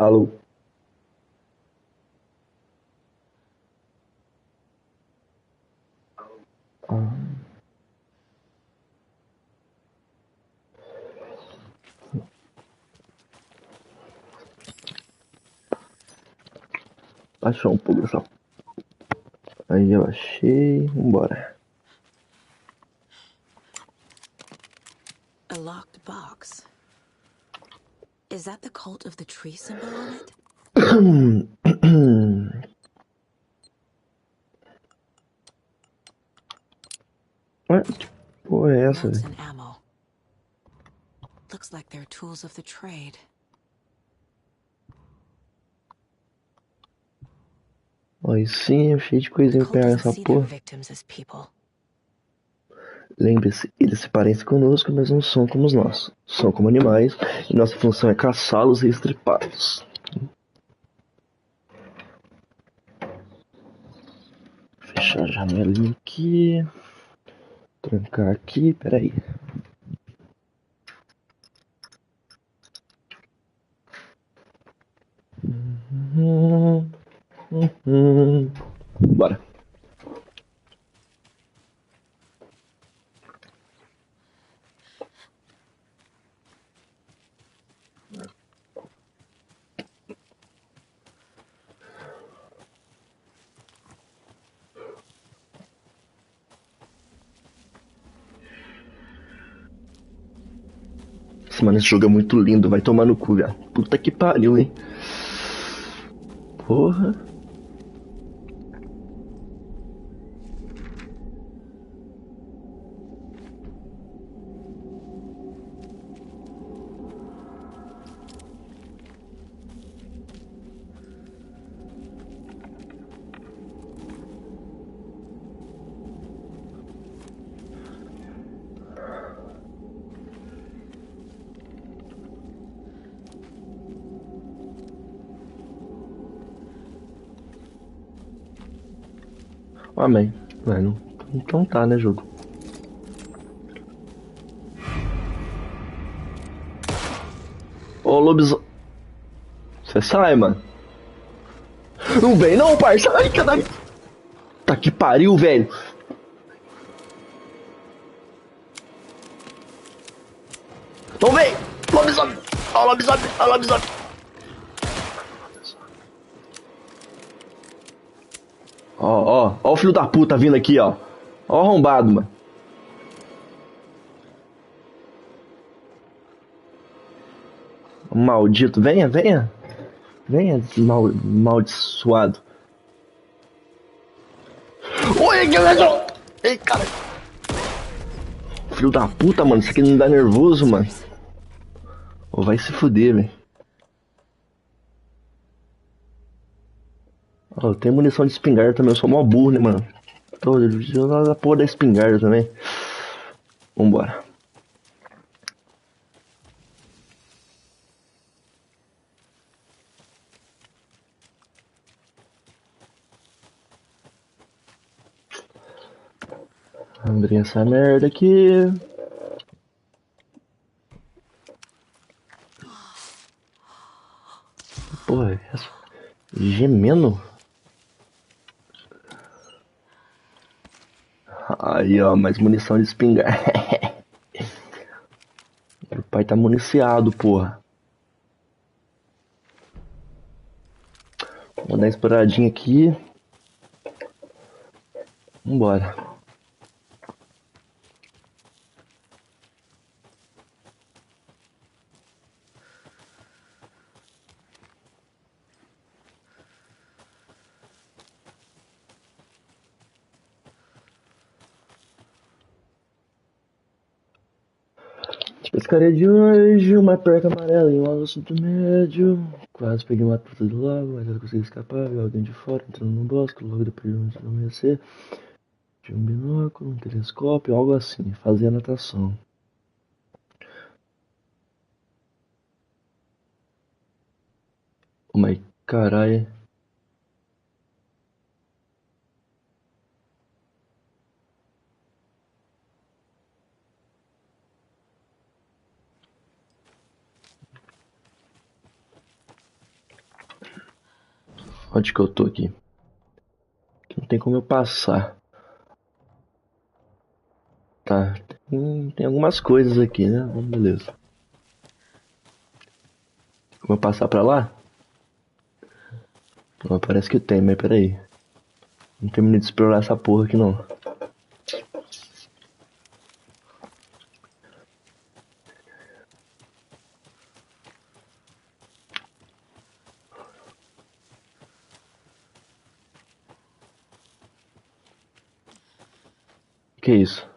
Alô? Ah, baixou um pouco essa. Aí eu achei. Vambora. A locked box. Is that the cult of the tree symbol on it? Ué, que porra é essa, Notes velho? and ammo. Looks like they're tools of the trade. Aí sim, cheio de The coisinha pra cult pegar doesn't nessa see their porra. victims as people. Lembre-se, eles se parecem conosco, mas não são como nós. São como animais, e nossa função é caçá-los e estripá-los. Fechar a janelinha aqui. Trancar aqui, peraí. Bora. Mano, esse jogo é muito lindo, vai tomar no cu, velho. Puta que pariu, hein? Porra. Amém. Mano, então tá, né, jogo? Ô, lobisomem. Você sai, mano. Não vem não, parça. Ai, caralho. Tá que pariu, velho. Não vem. Lobisomem. Ó, lobisomem. Ó, lobisomem. Ó o filho da puta vindo aqui, ó. Ó o arrombado, mano. Maldito. Venha, venha. Venha, maldiçoado. Oi, que legal. Ei, cara. Filho da puta, mano. Isso aqui não dá nervoso, mano. Ou vai se fuder, velho. Ó, tem munição de espingarda também. Eu sou mó burro, né, mano? Tô usando a porra da espingarda também. Vambora. Abrir essa merda aqui. Porra, é essa? Gemendo? Aí, ó, mais munição de espingarda. O pai tá municiado, porra. Vou dar uma exploradinha aqui. Vambora. Pescaria de hoje, uma perca amarela e um osso do médio. Quase peguei uma truta do lago, mas eu consegui escapar. Vi alguém de fora entrando no bosque, logo depois de amanhecer. Tinha um binóculo, um telescópio, algo assim. Fazia natação. Oh, mas caralho. Onde que eu tô aqui? Não tem como eu passar. Tá, tem algumas coisas aqui, né? Beleza. Como eu passar pra lá? Não, parece que tem, mas peraí. Não terminei de explorar essa porra aqui não. Que isso?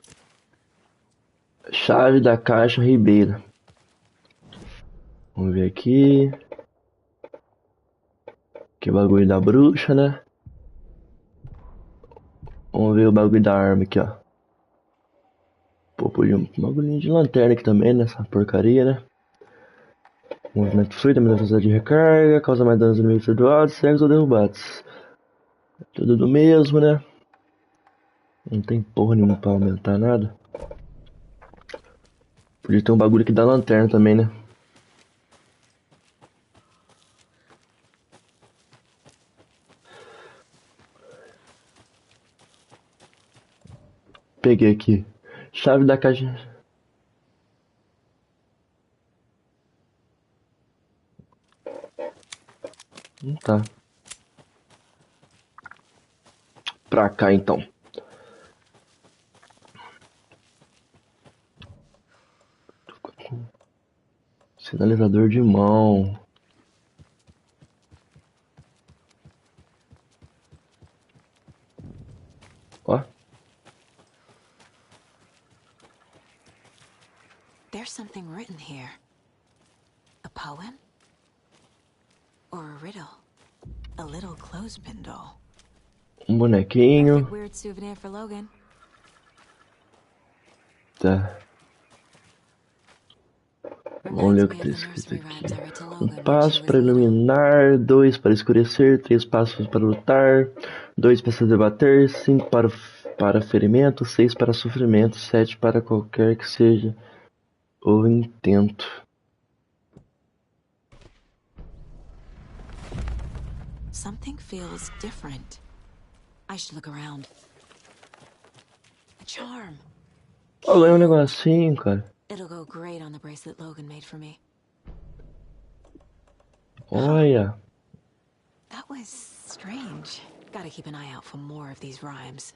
Chave da caixa Ribeira. Vamos ver aqui. Que bagulho da bruxa, né? Vamos ver o bagulho da arma aqui, ó. Pô, podia um bagulhinho de lanterna aqui também, nessa porcaria, né? Movimento fluido, a velocidade de recarga, causa mais danos inimigos perdoados, cegos ou derrubados. Tudo do mesmo, né? Não tem porra nenhuma pra aumentar nada. Podia ter um bagulho aqui da lanterna também, né? Peguei aqui. Chave da caixa. Não tá. Pra cá então. Sinalizador de mão. Ó. There's something written here. A poem? Or a riddle? A little clothespin doll. Um bonequinho. Perfect weird souvenir for Logan. Tá. Vamos ler o que tá escrito aqui. Um passo para iluminar, 2 para escurecer, 3 passos para lutar, 2 para se debater, 5 para ferimento, 6 para sofrimento, 7 para qualquer que seja o intento. Something feels different. I should look around. A charm. Ó, ganhei um negocinho, cara. It'll go great on the bracelet Logan made for me. Olha. That was strange. Gotta keep an eye out for more of these rhymes.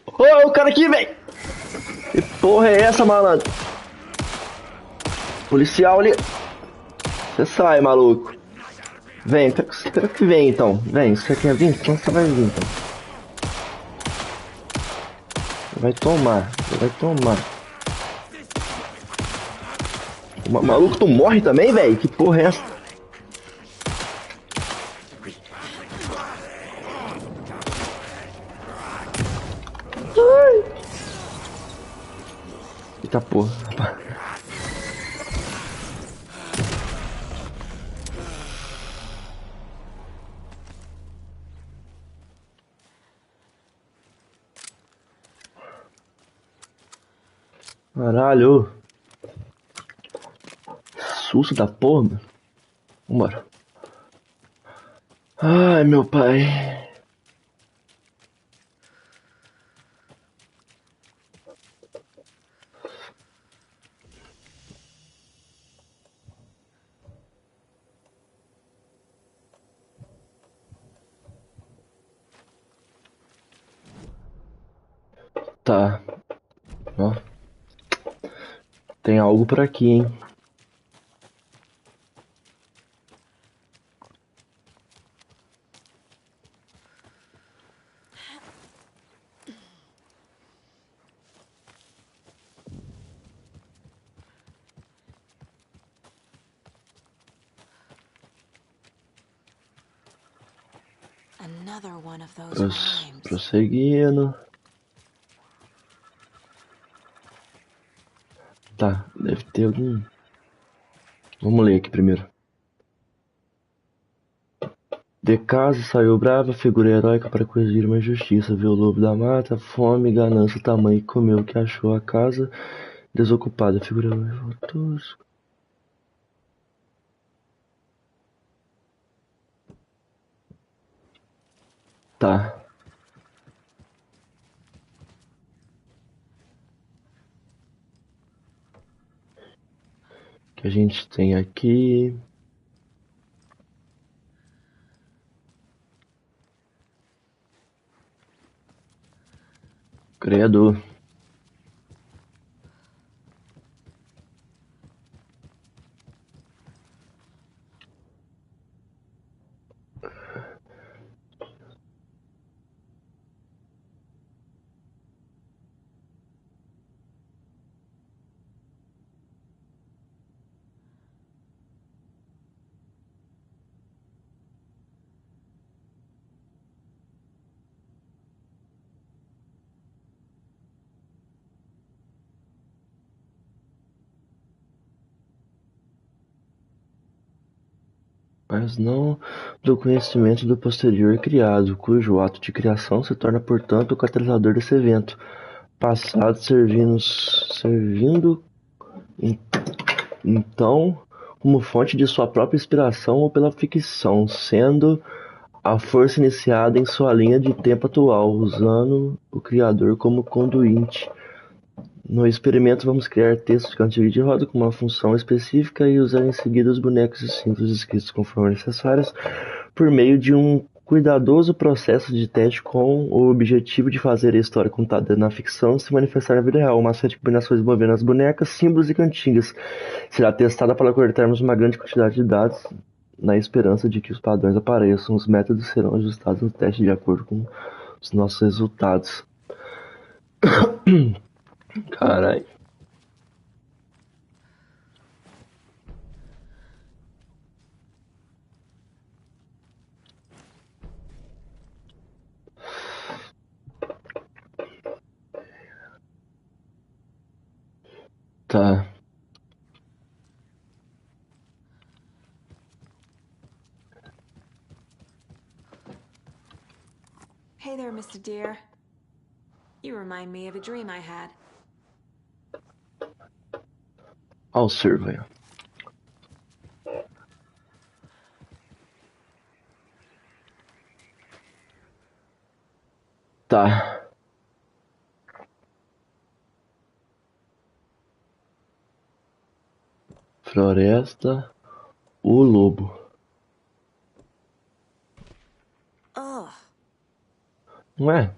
Ô, o cara aqui, velho! Que porra é essa, malandro? Policial ali. Você sai, maluco. Vem, quero que vem então. Vem, você quer vir? Então você vai vir então. Vai tomar, você vai tomar. Maluco, tu morre também, velho? Que porra é essa? Ai. Eita porra. Caralho. Susto da porra, mano. Vambora. Ai, meu pai. Tá. Ó. Tem algo por aqui, hein? Another one of those rhymes. Prosseguindo. Tá, deve ter algum. Vamos ler aqui primeiro. De casa saiu brava, figura heróica para corrigir uma injustiça. Viu o lobo da mata, fome, ganância, tamanho, comeu o que achou a casa desocupada. Figura heróica. Tá. O que a gente tem aqui? Credo. Mas não do conhecimento do posterior criado, cujo ato de criação se torna, portanto, o catalisador desse evento, passado servindo então como fonte de sua própria inspiração ou pela ficção, sendo a força iniciada em sua linha de tempo atual, usando o criador como conduíte. No experimento, vamos criar textos de cantiga de roda com uma função específica e usar em seguida os bonecos e símbolos escritos conforme necessários por meio de um cuidadoso processo de teste com o objetivo de fazer a história contada na ficção se manifestar na vida real. Uma série de combinações envolvendo as bonecas, símbolos e cantigas será testada para coletarmos uma grande quantidade de dados na esperança de que os padrões apareçam. Os métodos serão ajustados no teste de acordo com os nossos resultados. Caralho. Tá. Hey there, Mr. Deer. You remind me of a dream I had. I'll survey. Tá. Floresta, o lobo. Ugh. Não é?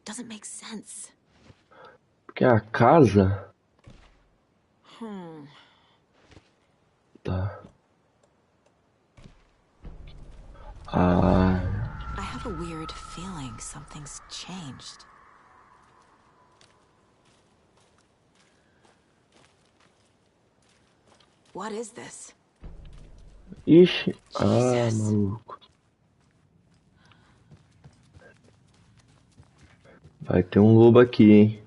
Doesn't make sense. Porque a casa. Hmm. Tá. Ah. I have a weird feeling something's changed. What is this? Ixi. Ah, Jesus. maluco. Vai ter um lobo aqui, hein?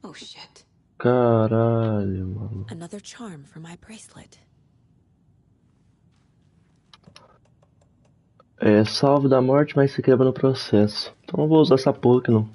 Oh shit. Caralho, maluco. Another charm for my bracelet. É salvo da morte, mas se quebra no processo. Então não vou usar essa porra aqui não.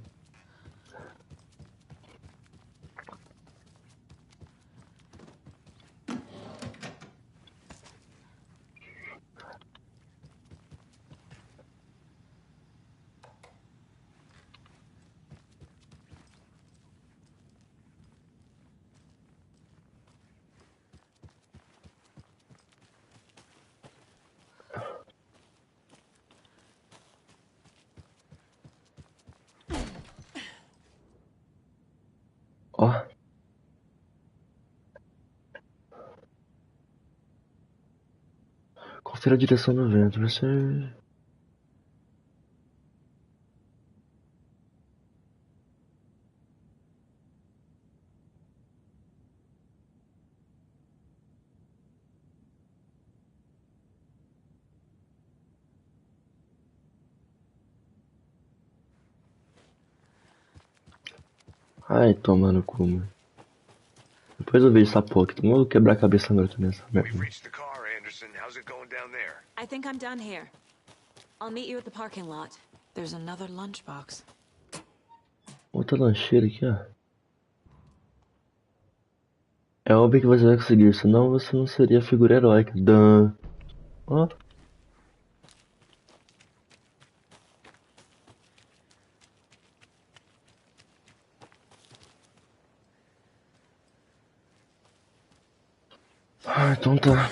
Ó. Confira a direção do vento. Você. Ai, toma no cu, mano. Depois eu vejo essa porra aqui. Então eu vou quebrar a cabeça agora também essa merda. We've reached the car, Anderson. How's it going down there? I think I'm done here. I'll meet you at the parking lot. There's another lunchbox. Outra lancheira aqui, ó. É óbvio que você vai conseguir, senão você não seria a figura heróica. Dan. Ó. Ah, então tá.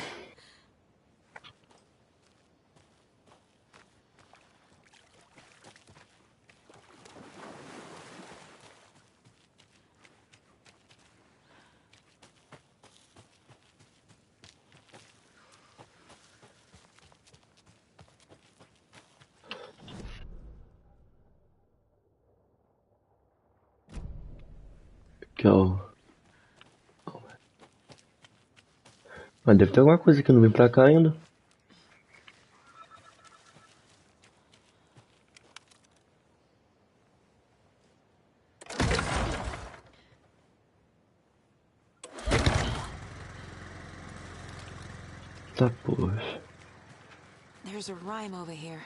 Aqui, ó. Mas deve ter alguma coisa que não vem pra cá ainda. Tá, poxa. There's a rhyme over here.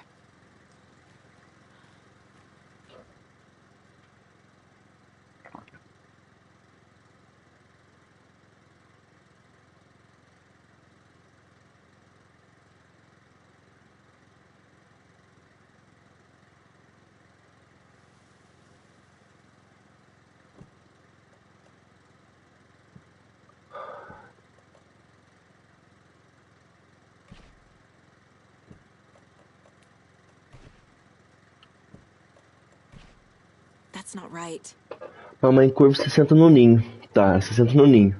That's not right. Mamãe corvo se senta no ninho. Tá, se senta no ninho.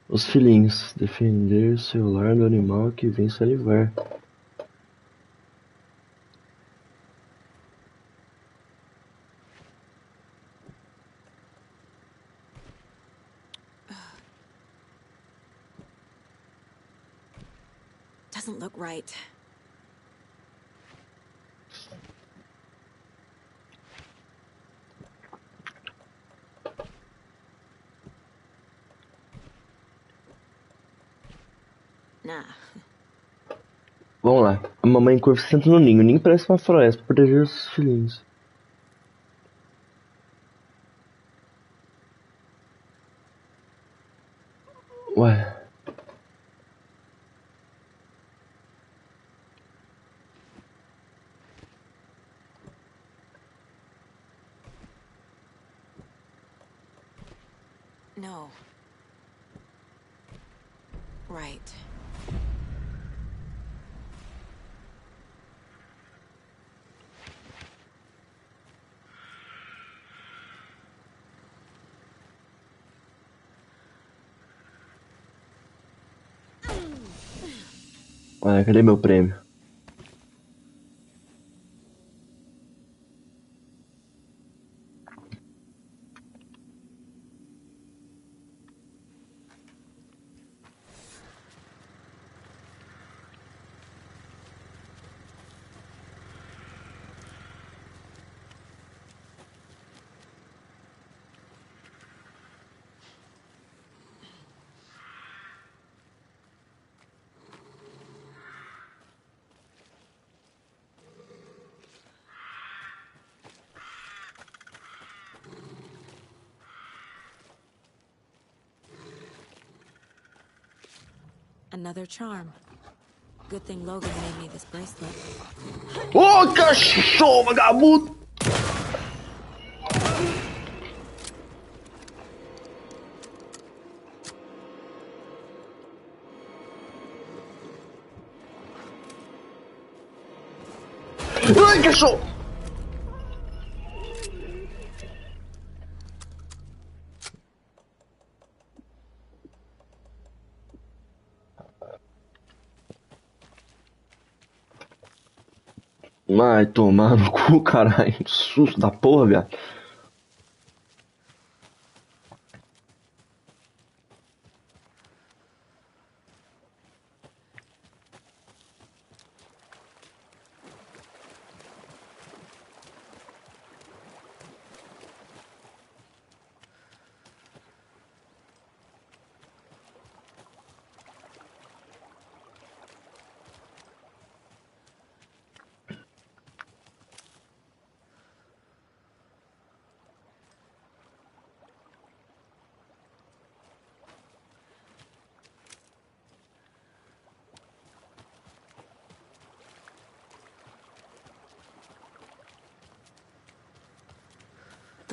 Os filhinhos. Defender seu lar do animal que vem salivar. Doesn't look right. Nah. Vamos lá. A mamãe corvo se senta no ninho. O ninho parece uma floresta pra proteger os filhinhos. Ué. No. Right. Ué, cadê meu prêmio? Another charm. Good thing Logan made me this bracelet. Ô, cachorro vagabundo! Ai, cachorro! Vai tomar no cu, caralho. Susto da porra, viado.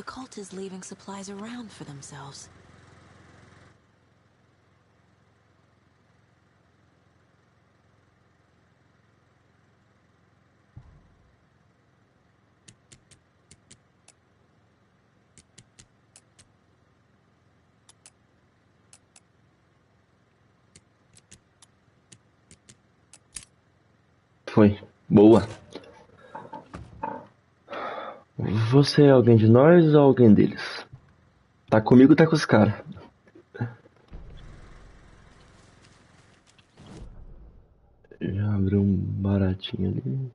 the cult is leaving supplies around for themselves. Foi. Boa. Você é alguém de nós ou alguém deles? Tá comigo ou tá com os caras? Já abriu um baratinho ali.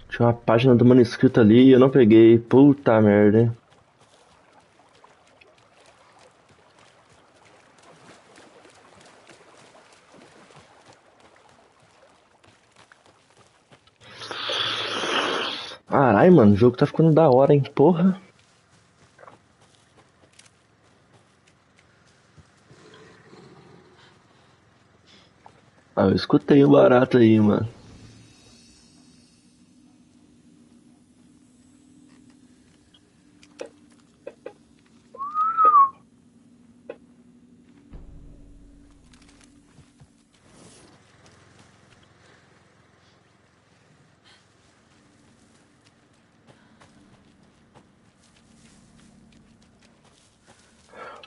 Tinha uma página do manuscrito ali e eu não peguei. Puta merda, hein? Caralho, mano, o jogo tá ficando da hora, hein? Porra. Ah, eu escutei o barato aí, mano.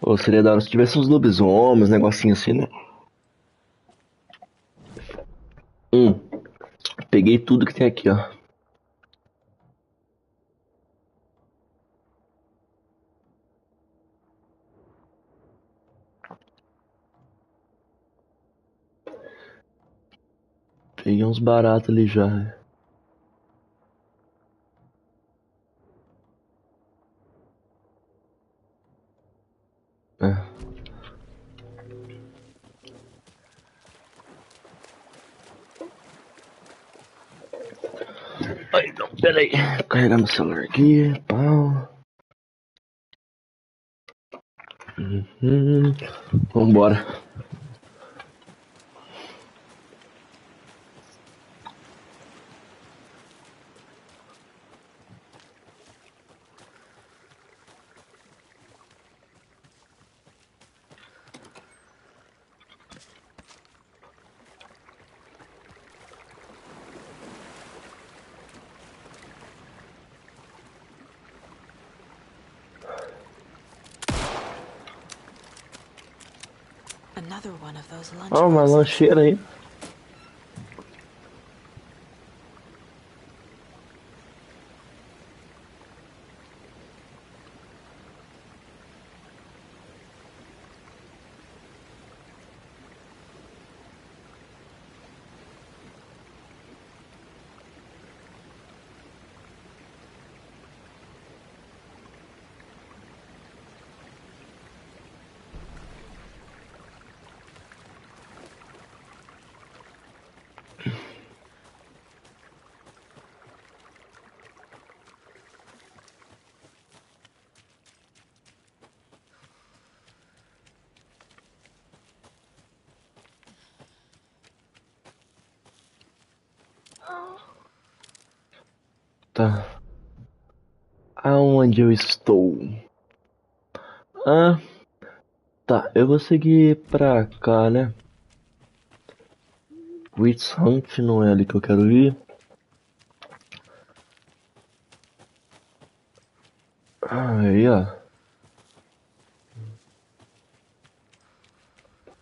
Ou seria da hora se tivesse uns lobisomens, negocinho assim, né? Peguei tudo que tem aqui, ó. Peguei uns baratos ali já. É. Aí, então, pera aí. Carregar meu celular aqui. Pau. Vambora. Another one of those Ó, uma lunchboxes. lancheira aí. Tá. Aonde eu estou? Ah, tá. Eu vou seguir pra cá, né? Witch Hunt não é ali que eu quero ir. Aí, ó.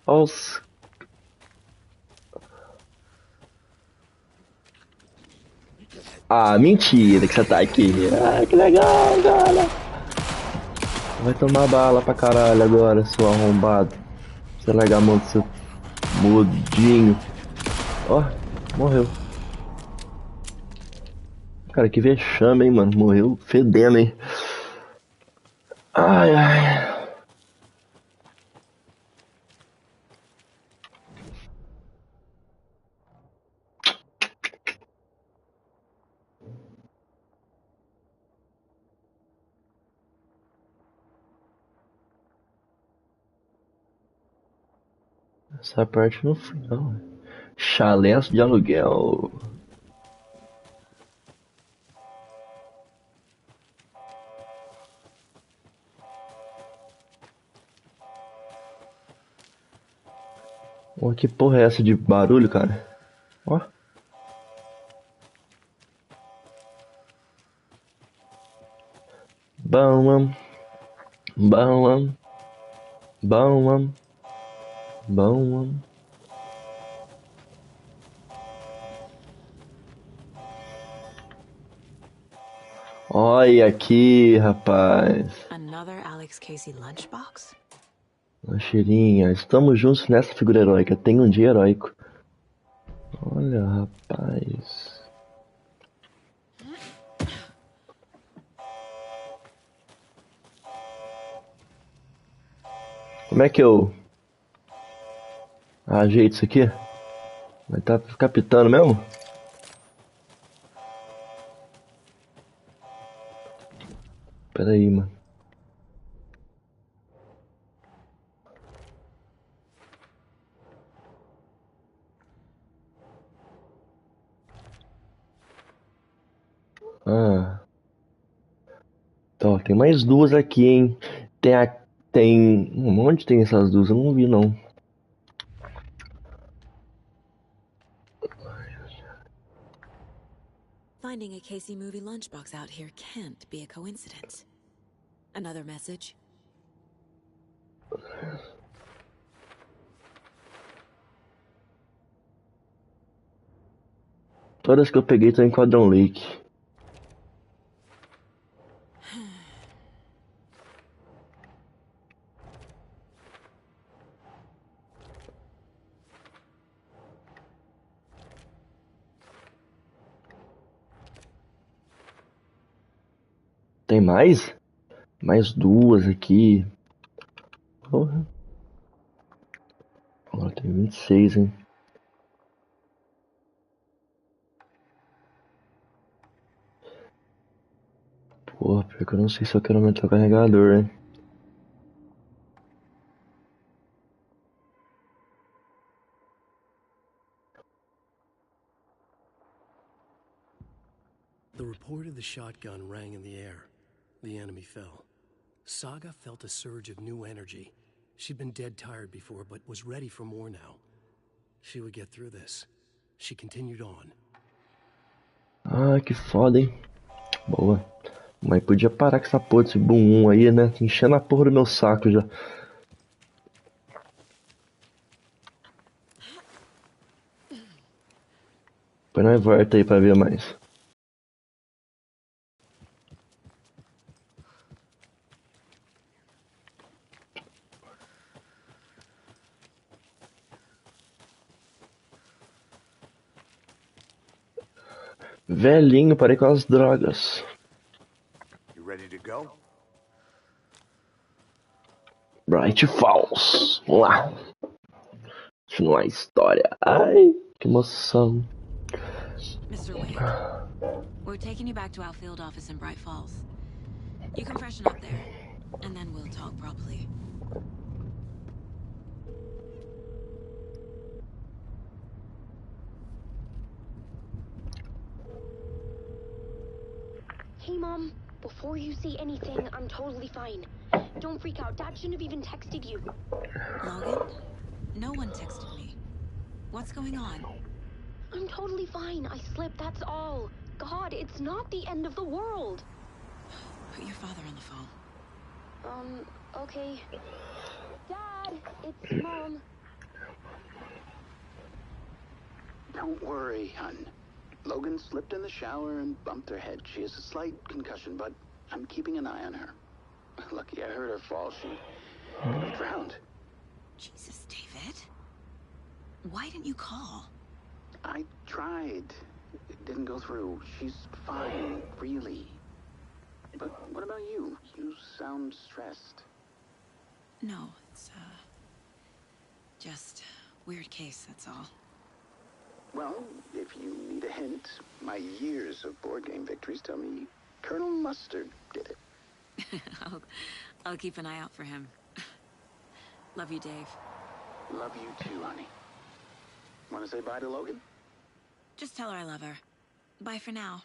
Ó os... Ah, mentira que você tá aqui. Ah, que legal, cara. Vai tomar bala pra caralho agora, seu arrombado. Você largar a mão do seu mudinho. Ó, morreu. Cara, que vexame, hein, mano. Morreu fedendo, hein. Ai, ai. Essa parte no final. Chalés de aluguel. Ó, que porra é essa de barulho, cara? Ó. Bam, bam, bam, bam. Olha aqui, rapaz. Another Alex Casey lunchbox? Lancheirinha, estamos juntos nessa figura heróica. Tem um dia heróico. Olha, rapaz. Como é que eu ajeito isso aqui? Vai tá capitando mesmo? Pera aí, mano. Ah, então, tem mais duas aqui, hein? Tem a... Tem... Onde tem essas duas? Eu não vi, não. Finding a Casey movie lunchbox out here can't be a coincidence. Another message? Todas que eu peguei estão em Quadrão Lake. Tem mais? Mais duas aqui. Porra. Agora tem 26, hein? Porra, pior que eu não sei se eu quero aumentar o carregador, hein? The report of the shotgun rang in the air. The enemy fell. Saga felt a surge of new energy. She'd been dead tired before, but was ready for more now. She would get through this. She continued on. Ah, que foda, hein? Boa. Mas podia parar com essa porra desse boom 1 aí, né? Tá enchendo a porra do meu saco já. Depois nós volta aí pra ver mais. Velhinho, parei com as drogas. You ready to go? Bright Falls. Vamos lá. Continuar a história. Ai, que emoção. Mr. Wade, we're taking you back to our field office in Bright Falls. You can freshen up there, and then we'll talk properly. Hey, Mom. Before you say anything, I'm totally fine. Don't freak out. Dad shouldn't have even texted you. Logan? No one texted me. What's going on? I'm totally fine. I slipped, that's all. God, it's not the end of the world. Put your father on the phone. Okay. Dad, it's Mom. Don't worry, hun. Logan slipped in the shower and bumped her head. She has a slight concussion, but I'm keeping an eye on her. Lucky I heard her fall. She drowned. Jesus, David. Why didn't you call? I tried. It didn't go through. She's fine, really. But what about you? You sound stressed. No, it's, just weird case, that's all. Well, if you need a hint, my years of board game victories tell me Colonel Mustard did it. I'll keep an eye out for him. Love you, Dave. Love you too, honey. Want to say bye to Logan? Just tell her I love her. Bye for now.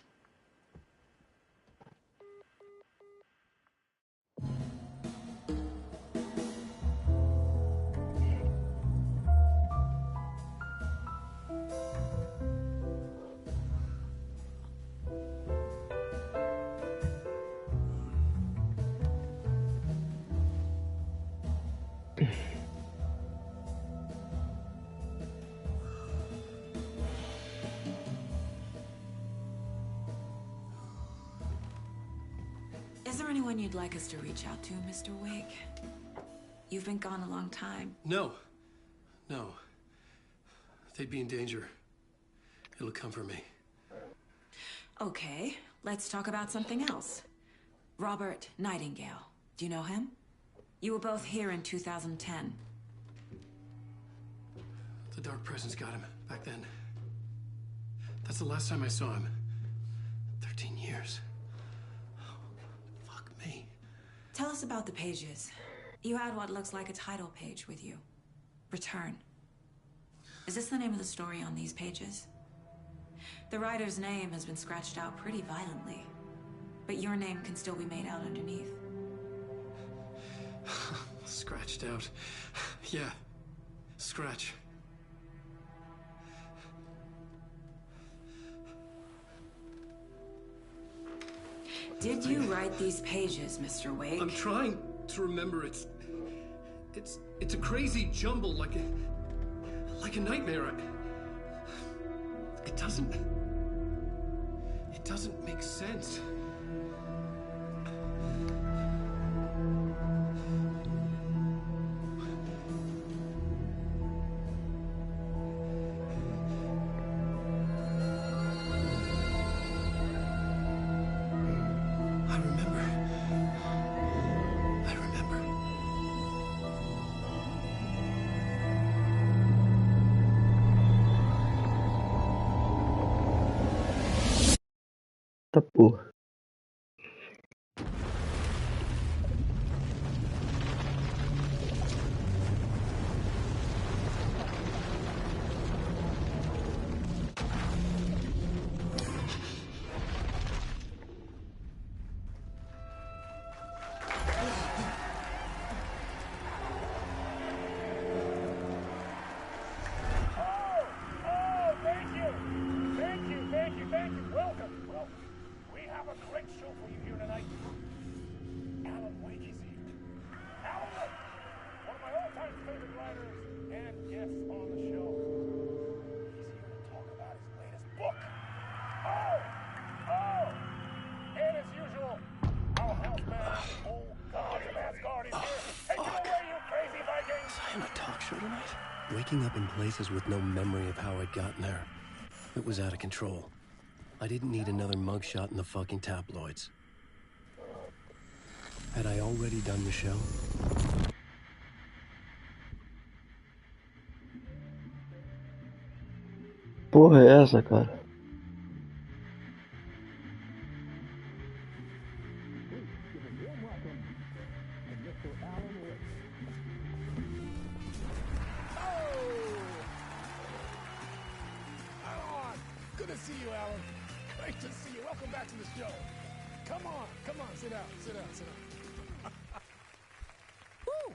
anyone you'd like us to reach out to, Mr. Wake? You've been gone a long time. No. No. They'd be in danger. It'll come for me. Okay, let's talk about something else. Robert Nightingale. Do you know him? You were both here in 2010. The Dark Presence got him back then. That's the last time I saw him. 13 years. Oh, fuck me. Tell us about the pages. You had what looks like a title page with you. Return. Is this the name of the story on these pages? The writer's name has been scratched out pretty violently, but your name can still be made out underneath. Scratched out. Yeah. Scratch. Did you write these pages, Mr. Wake? I'm trying to remember. It's a crazy jumble, like a nightmare. It doesn't make sense. I remember. Tá porra. Thank you. Welcome. Well, we have a great show for you here tonight. Alan Wake is here. Alan Wake, one of my all-time favorite writers and guests on the show. He's here to talk about his latest book. And as usual, our houseman, old God of Asgard, is here. Take it away, you crazy Vikings! Was I on a talk show tonight? Waking up in places with no memory of how I'd gotten there. It was out of control. I didn't need another mugshot in the fucking tabloids. Had I already done the show? Porra é essa, cara? Good to see you, Alan. Great to see you. Welcome back to the show. Come on, sit down.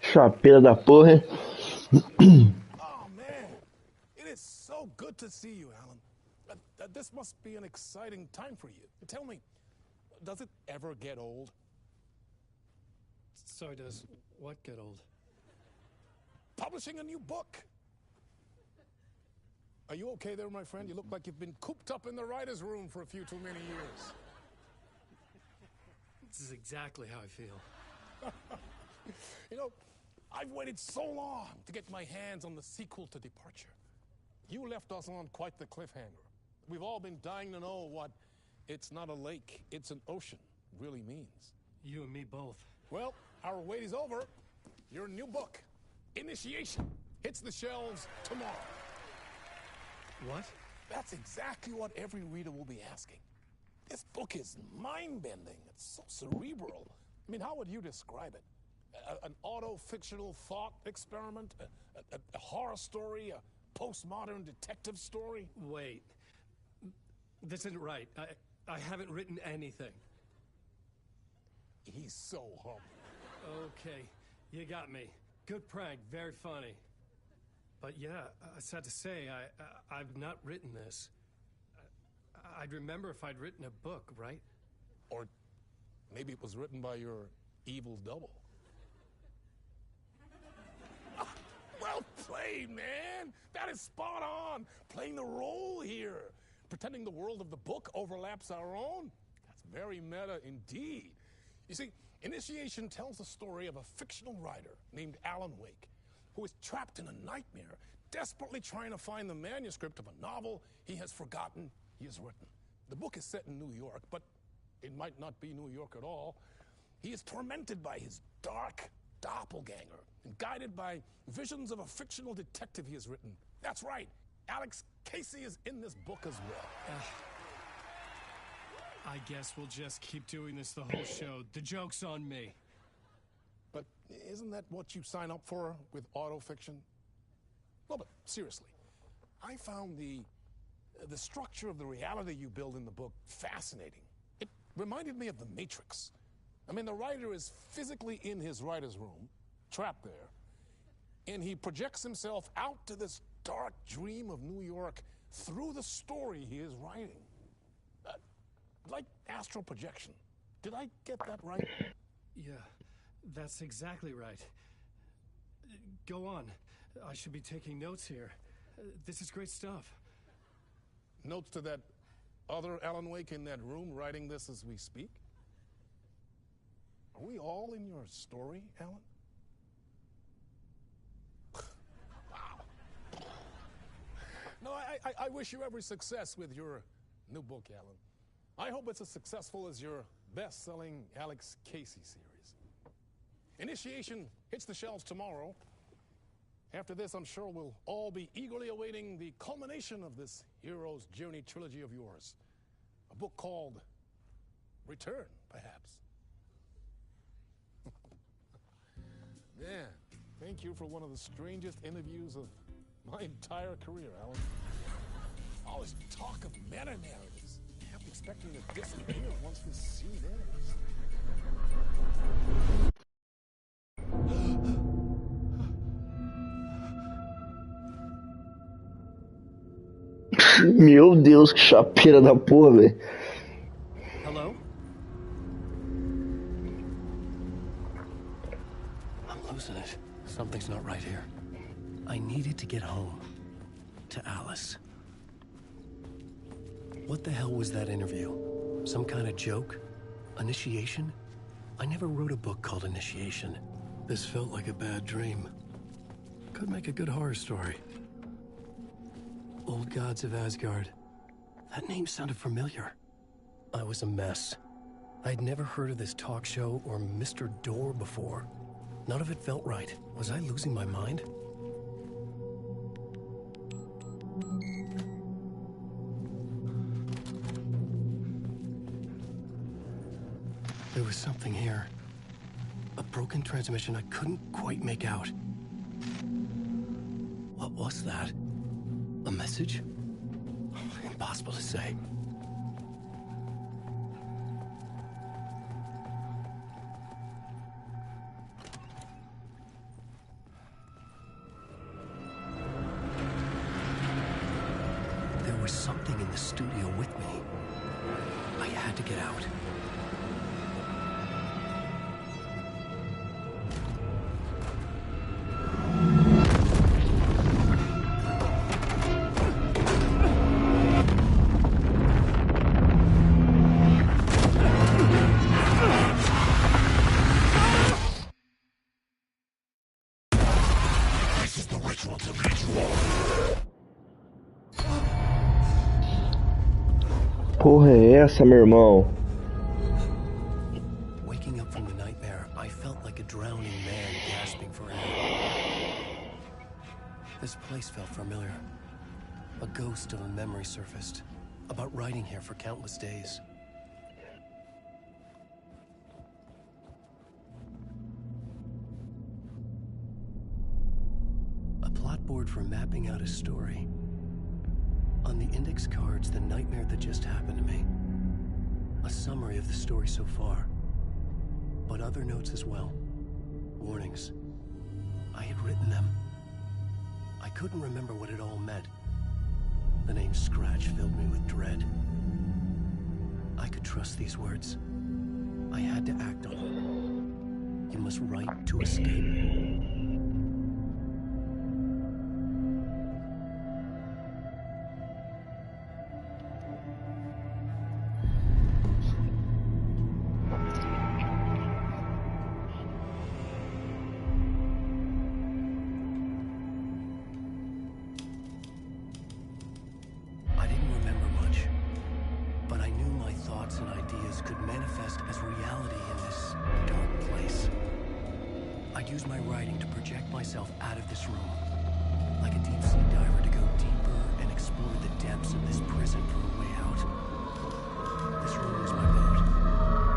Chapeira da porra, hein? Oh, man. It is so good to see you, Alan. This must be an exciting time for you. Tell me, does it ever get old? So does what get old? Publishing a new book. Are you okay there, my friend? You look like you've been cooped up in the writer's room for a few too many years. This is exactly how I feel. You know, I've waited so long to get my hands on the sequel to Departure. You left us on quite the cliffhanger. We've all been dying to know what "it's not a lake, it's an ocean" really means. You and me both. Well, our wait is over. Your new book, Initiation, hits the shelves tomorrow. What? That's exactly what every reader will be asking. This book is mind-bending. It's so cerebral. I mean, how would you describe it? An auto-fictional thought experiment? A horror story? A postmodern detective story? Wait. This isn't right. I haven't written anything. He's so humble. Okay, you got me. Good prank, very funny. But yeah, sad to say, I've not written this. I'd remember if I'd written a book, right? Or maybe it was written by your evil double. Well played, man! That is spot on! Playing the role here. Pretending the world of the book overlaps our own. That's very meta indeed. You see, Initiation tells the story of a fictional writer named Alan Wake, who is trapped in a nightmare, desperately trying to find the manuscript of a novel he has forgotten he has written. The book is set in New York, but it might not be New York at all. He is tormented by his dark doppelganger and guided by visions of a fictional detective he has written. That's right, Alex Casey is in this book as well. I guess we'll just keep doing this the whole show. The joke's on me. But isn't that what you sign up for with autofiction? Well, but seriously, I found the structure of the reality you build in the book fascinating. It reminded me of The Matrix. I mean, the writer is physically in his writer's room, trapped there, and he projects himself out to this dark dream of New York through the story he is writing. Like astral projection. Did I get that right? Yeah, that's exactly right. Go on. I should be taking notes here. This is great stuff. Notes to that other Alan Wake in that room writing this as we speak? Are we all in your story, Alan? Wow. No, I wish you every success with your new book, Alan. I hope it's as successful as your best-selling Alex Casey series. Initiation hits the shelves tomorrow. After this, I'm sure we'll all be eagerly awaiting the culmination of this hero's journey trilogy of yours. A book called Return, perhaps. Yeah, thank you for one of the strangest interviews of my entire career, Alan. All this talk of meta-narratives. Kept expecting to disappear once this scene ends. Meu Deus, que chapeira da porra, velho. Hello? I'm losing it. Something's not right here. I needed to get home. To Alice. What the hell was that interview? Some kind of joke? Initiation? I never wrote a book called Initiation. This felt like a bad dream. Could make a good horror story. Old Gods of Asgard. That name sounded familiar. I was a mess. I'd never heard of this talk show or Mr. Door before. None of it felt right. Was I losing my mind? There was something here. A broken transmission I couldn't quite make out. What was that? A message? Impossible to say. There was something in the studio with me. I had to get out. Porra é essa, meu irmão? Waking up from the nightmare, I felt like a drowning man gasping for air. This place felt familiar. A ghost of a memory surfaced, about writing here for countless days. A plot board for mapping out a story. On the index cards, the nightmare that just happened to me. A summary of the story so far. But other notes as well. Warnings. I had written them. I couldn't remember what it all meant. The name Scratch filled me with dread. I could trust these words. I had to act on them. You must write to escape. manifest as reality in this dark place. I'd use my writing to project myself out of this room, like a deep-sea diver to go deeper and explore the depths of this prison for a way out. This room was my boat.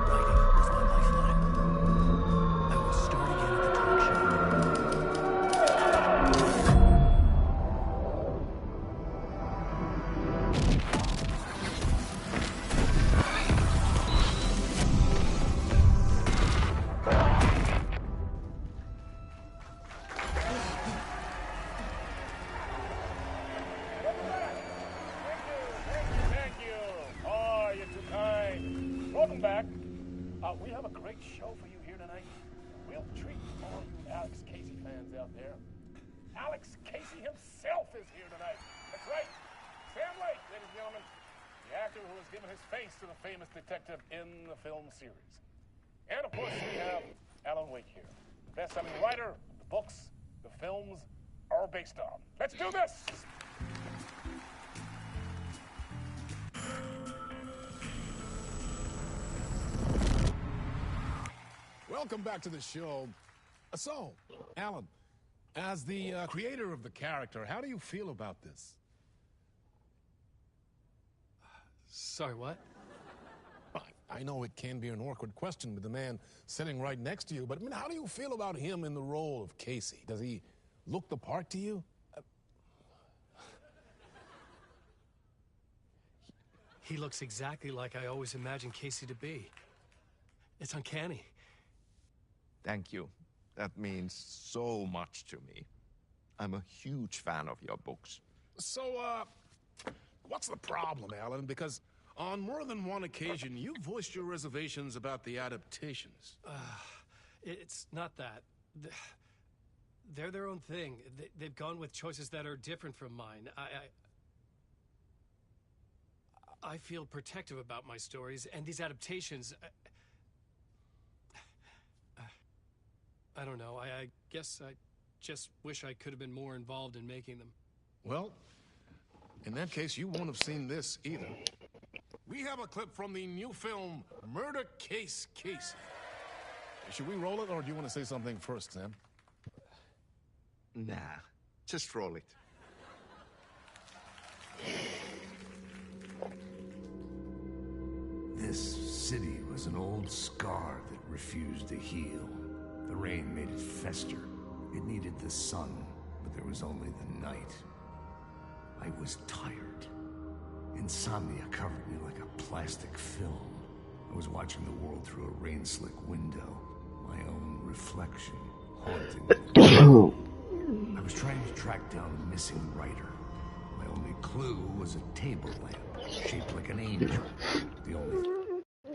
Writing was my lifeline. I would start again at the talk show. Thank you. Oh, you're too kind. Welcome back. We have a great show for you here tonight. We'll treat all you Alex Casey fans out there. Alex Casey himself is here tonight. That's right. Sam Lake, ladies and gentlemen. The actor who has given his face to the famous detective in the film series. And of course, we have Alan Wake here. The best-selling writer, the books, the films are based on. Let's do this! Welcome back to the show. So, Alan, as the creator of the character, how do you feel about this? Sorry, what? I know it can be an awkward question with the man sitting right next to you, but I mean, how do you feel about him in the role of Casey? Does he look the part to you? He looks exactly like I always imagined Casey to be. It's uncanny. Thank you. That means so much to me. I'm a huge fan of your books. So, what's the problem, Alan? Because on more than one occasion, you've voiced your reservations about the adaptations. It's not that. They're their own thing. They've gone with choices that are different from mine. I feel protective about my stories, and these adaptations... I don't know. I guess I just wish I could have been more involved in making them. Well, in that case, you won't have seen this either. We have a clip from the new film, Murder Case Casey. Should we roll it, or do you want to say something first, Sam? Nah, just roll it. This city was an old scar that refused to heal. The rain made it fester. It needed the sun, but there was only the night. I was tired. Insomnia covered me like a plastic film. I was watching the world through a rain-slick window. My own reflection haunting me. I was trying to track down a missing writer. My only clue was a table lamp, shaped like an angel. The only...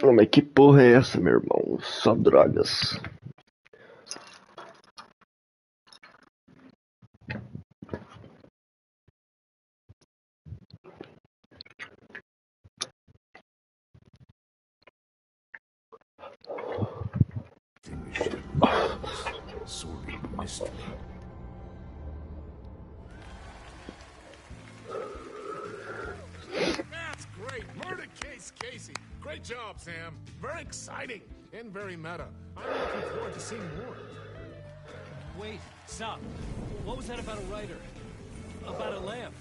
Oh, mas que porra é essa, meu irmão? Só drogas. Sordid mystery. That's great! Murder Case Casey! Great job, Sam. Very exciting and very meta. I'm looking forward to seeing more. Wait, stop. What was that about a writer? About a lamp?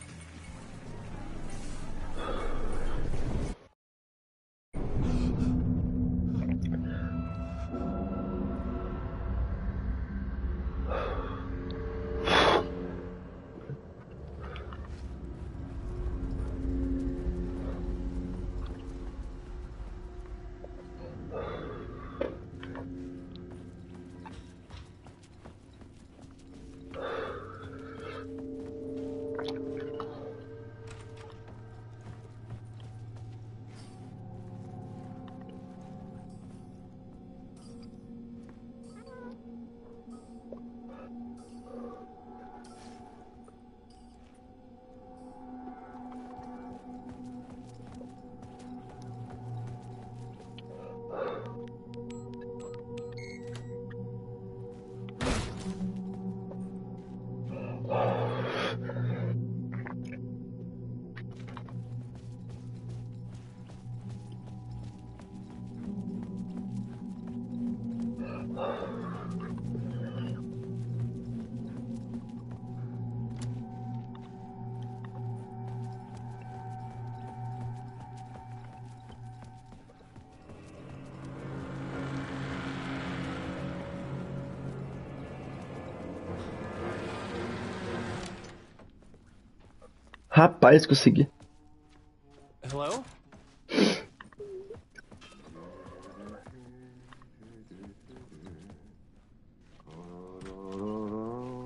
Rapaz, consegui. Hello?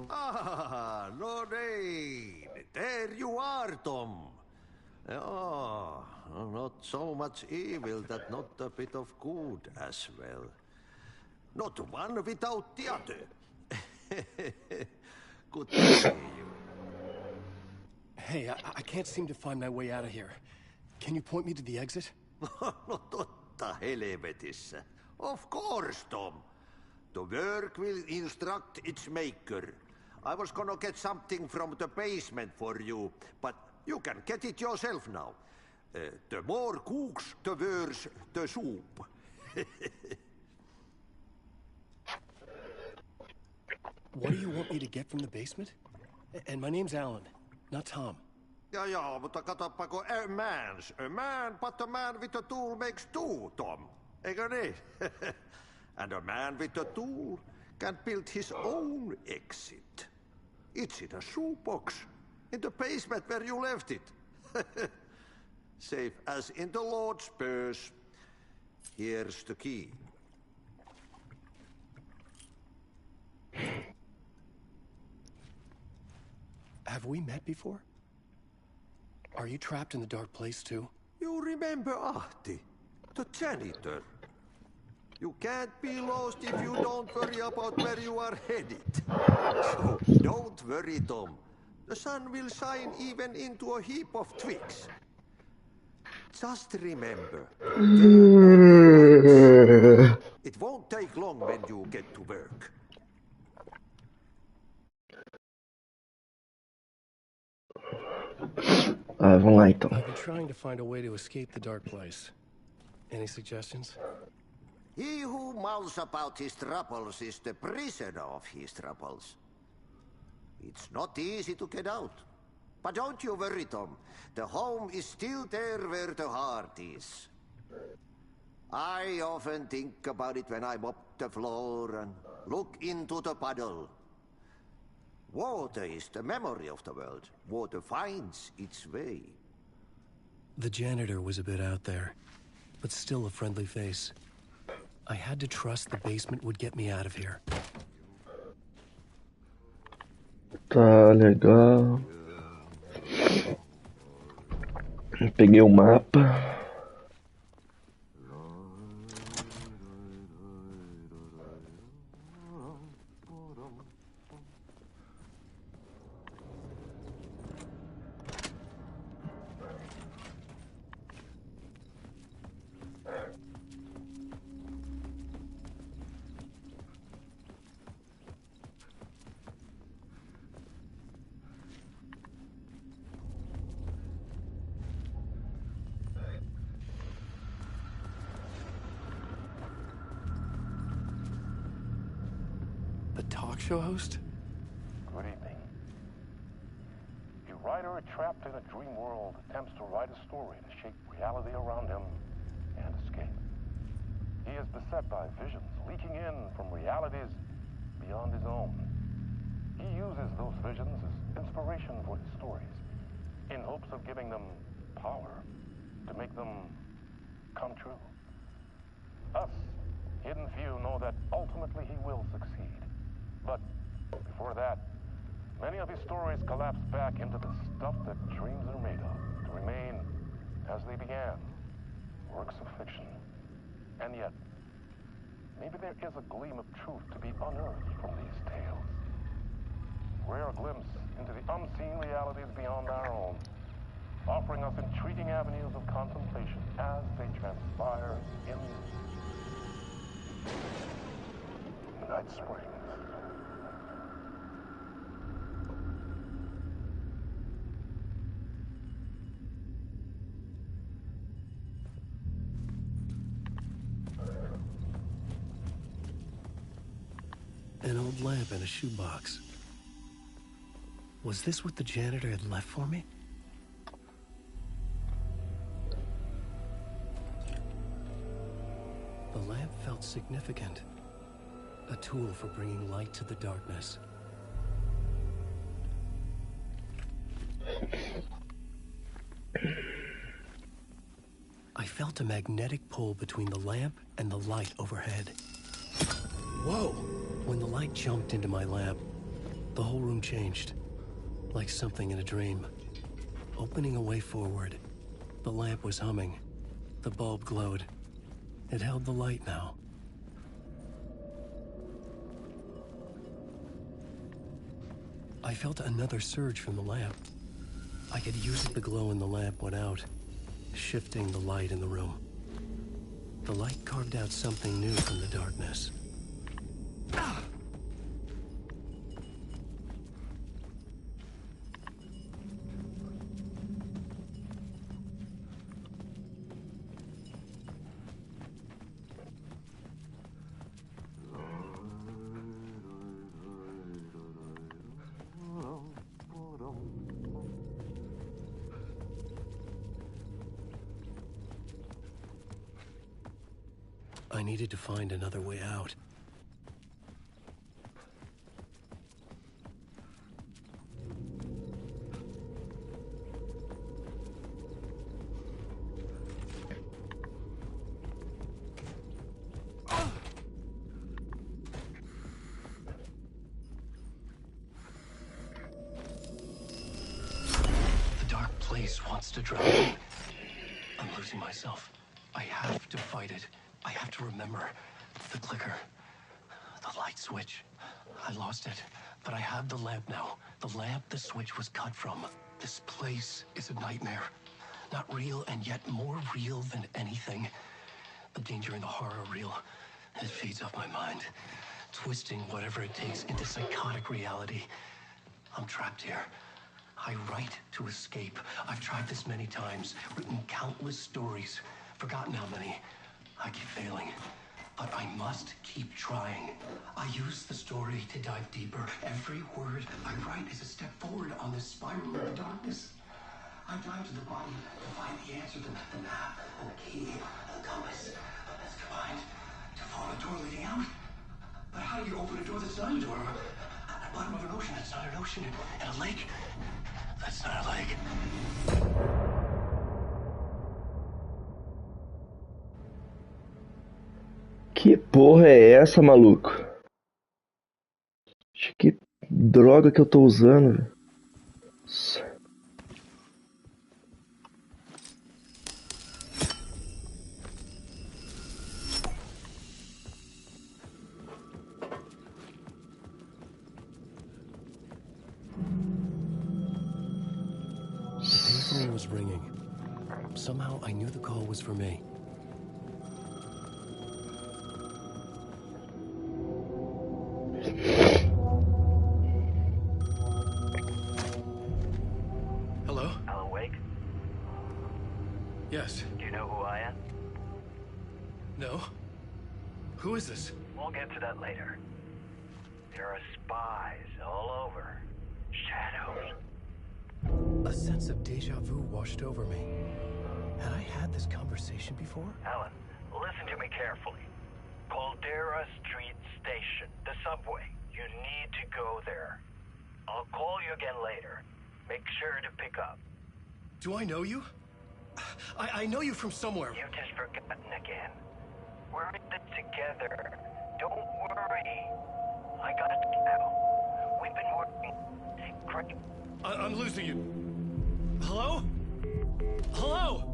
Ah, Lorraine! There you are, Tom. Oh, not so much evil that not a bit of good as well. Not one without the other. Good to see you. Hey, I can't seem to find my way out of here. Can you point me to the exit? No totta helvetissä. Of course, Tom. The work will instruct its maker. I was gonna get something from the basement for you, but you can get it yourself now. The more cooks, the worse the soup. What do you want me to get from the basement? And my name's Alan, not Tom. Ja, mutta katsopako a man, but a man with a tool makes two, Tom. Eikö niin? And a man with a tool can build his own exit. It's in a shoebox, in the basement where you left it. Safe as in the Lord's purse. Here's the key. Have we met before? Are you trapped in the dark place too? You remember Ahti, the janitor. You can't be lost if you don't worry about where you are headed. So don't worry, Tom. The sun will shine even into a heap of twigs. Just remember, it won't take long when you get to work. Vamos lá então. I've been trying to find a way to escape the dark place. Any suggestions? He who mouths about his troubles is the prisoner of his troubles. It's not easy to get out. But don't you worry, Tom. The home is still there where the heart is. I often think about it when I mop the floor and look into the puddle. Water is the memory of the world. Water finds its way. The janitor was a bit out there, but still a friendly face. I had to trust the basement would get me out of here. Tá legal. Peguei o mapa. The talk show host? Good evening. A writer trapped in a dream world attempts to write a story to shape reality around him and escape. He is beset by visions leaking in from realities beyond his own. He uses those visions as inspiration for his stories, in hopes of giving them power to make them come true. Us, hidden few, know that ultimately he will succeed. But before that, many of his stories collapse back into the stuff that dreams are made of, to remain as they began, works of fiction. And yet, maybe there is a gleam of truth to be unearthed from these tales. Rare glimpse into the unseen realities beyond our own, offering us intriguing avenues of contemplation as they transpire in Night Springs. An old lamp in a shoebox. Was this what the janitor had left for me? The lamp felt significant. A tool for bringing light to the darkness. I felt a magnetic pull between the lamp and the light overhead. Whoa! When the light jumped into my lamp, the whole room changed. Like something in a dream. Opening a way forward, the lamp was humming. The bulb glowed. It held the light now. I felt another surge from the lamp. I could use it. The glow in the lamp went out, shifting the light in the room. The light carved out something new from the darkness. I needed to find another way out. The dark place wants to drown me. I'm losing myself. I have to fight it. I have to remember. The clicker. The light switch. I lost it. But I have the lamp now. The lamp the switch was cut from. This place is a nightmare. Not real, and yet more real than anything. The danger and the horror are real. It feeds off my mind. Twisting whatever it takes into psychotic reality. I'm trapped here. I write to escape. I've tried this many times. Written countless stories. Forgotten how many. I keep failing. But I must keep trying. I use the story to dive deeper. Every word I write is a step forward on this spiral of the darkness. I dive to the body to find the answer, the map, and the key, and the compass. That's combined to form a door leading out. But how do you open a door that's not a door? At the bottom of an ocean that's not an ocean. And a lake that's not a lake. Que porra é essa, maluco? Que droga que eu tô usando, velho. The payphone was ringing. Somehow I knew the call was for me. Hello? Alan Wake? Yes. Do you know who I am? No? Who is this? We'll get to that later. There are spies all over. Shadows. A sense of deja vu washed over me. Had I had this conversation before? Alan, listen to me carefully. Caldera Street Station, the subway. You need to go there. I'll call you again later. Make sure to pick up. Do I know you? I know you from somewhere. You've just forgotten again. We're in this together. Don't worry. I got it now. We've been working great. I'm losing you. Hello? Hello?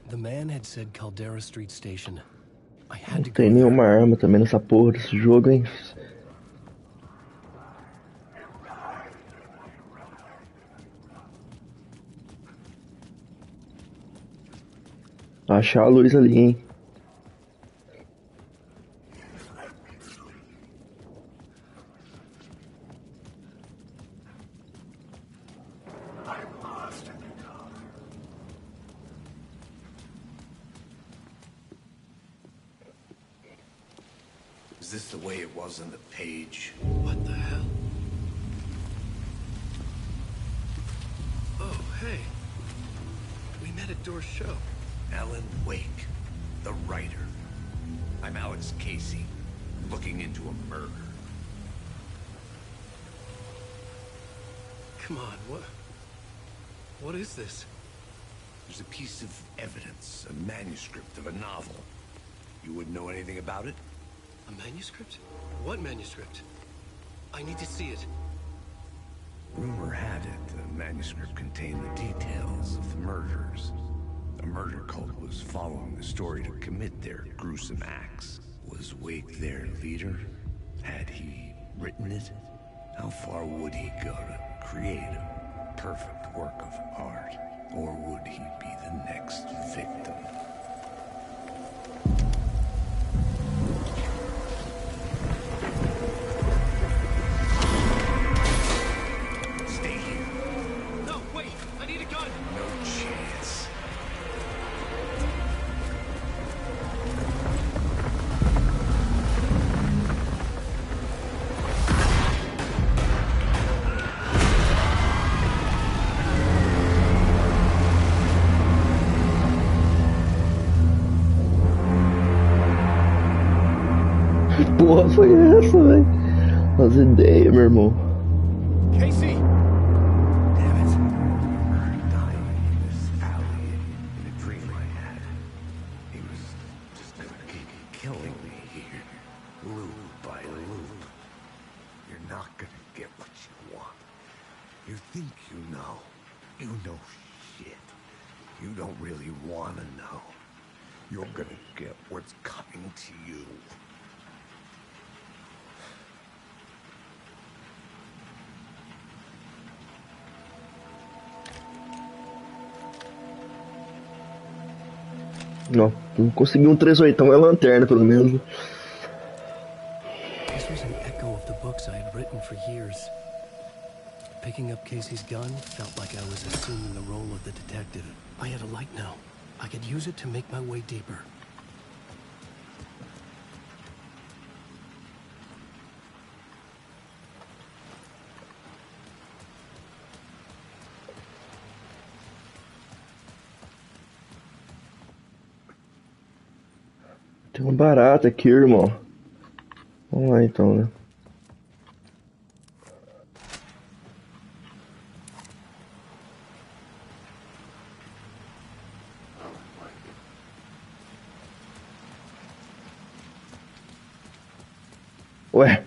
The man had said Caldera Street Station. I had Não to go tem there. nenhuma arma também nessa porra desse jogo, hein? Achar a luz ali, hein? Is this the way it was on the page? What the hell? Oh, hey. We met at Door's show. Alan Wake, the writer. I'm Alex Casey, looking into a murder. Come on, what is this? There's a piece of evidence, a manuscript of a novel. You wouldn't know anything about it? A manuscript? What manuscript? I need to see it. Rumor had it the manuscript contained the details of the murders. A murder cult was following the story to commit their gruesome acts. Was Wake their leader? Had he written it? How far would he go to create a perfect work of art? Or would he be the next victim? Stay here. No, wait! I need a gun! No chance. Porra, foi essa, velho? As ideias, meu irmão. Casey! Damn it. Dying in this alley in a dream I had. He was just gonna keep killing me here, loop by loop. You're not gonna get what you want. You think you know. You know shit. You don't really wanna know. You're gonna get what's coming to you. Não consegui 38, é lanterna pelo menos. This was an echo of the books I had written for years. Picking up Casey's gun felt like I was assuming the role of the detective. I had a light now. I could use it to make my way deeper. Tem um barato aqui, irmão. Vamos lá então, né? Ué.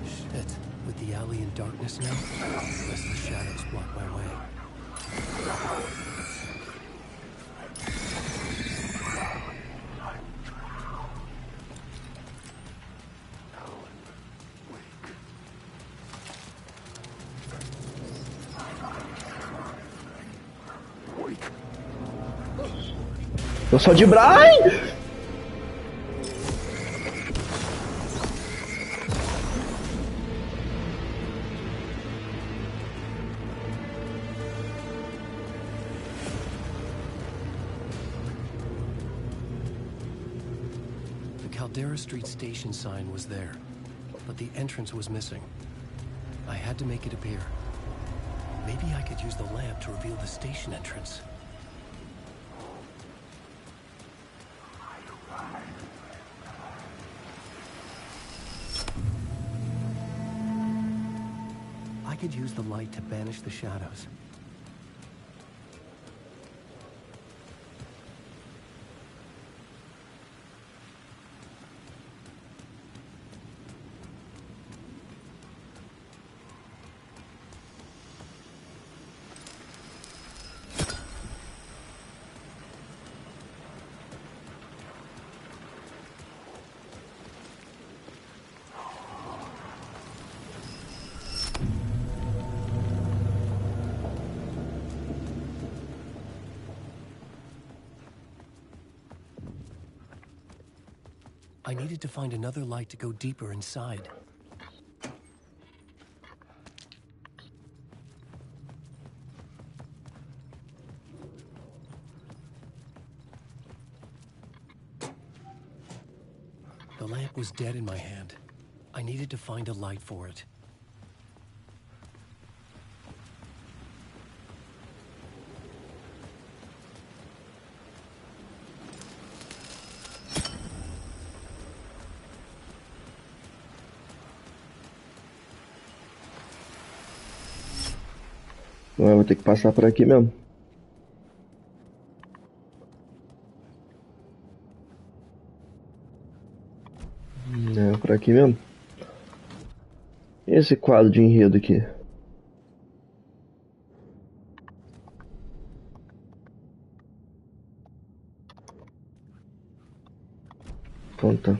Shit. With the alley in darkness now, unless the shadows block my way. Eu só de braço. Ai! The Caldera Street Station sign was there, but the entrance was missing. I had to make it appear. Maybe I could use the lamp to reveal the station entrance. I I could use the light to banish the shadows. I needed to find another light to go deeper inside. The lamp was dead in my hand. I needed to find a light for it. Não, eu vou ter que passar por aqui mesmo. É, por aqui mesmo. E esse quadro de enredo aqui? Então tá.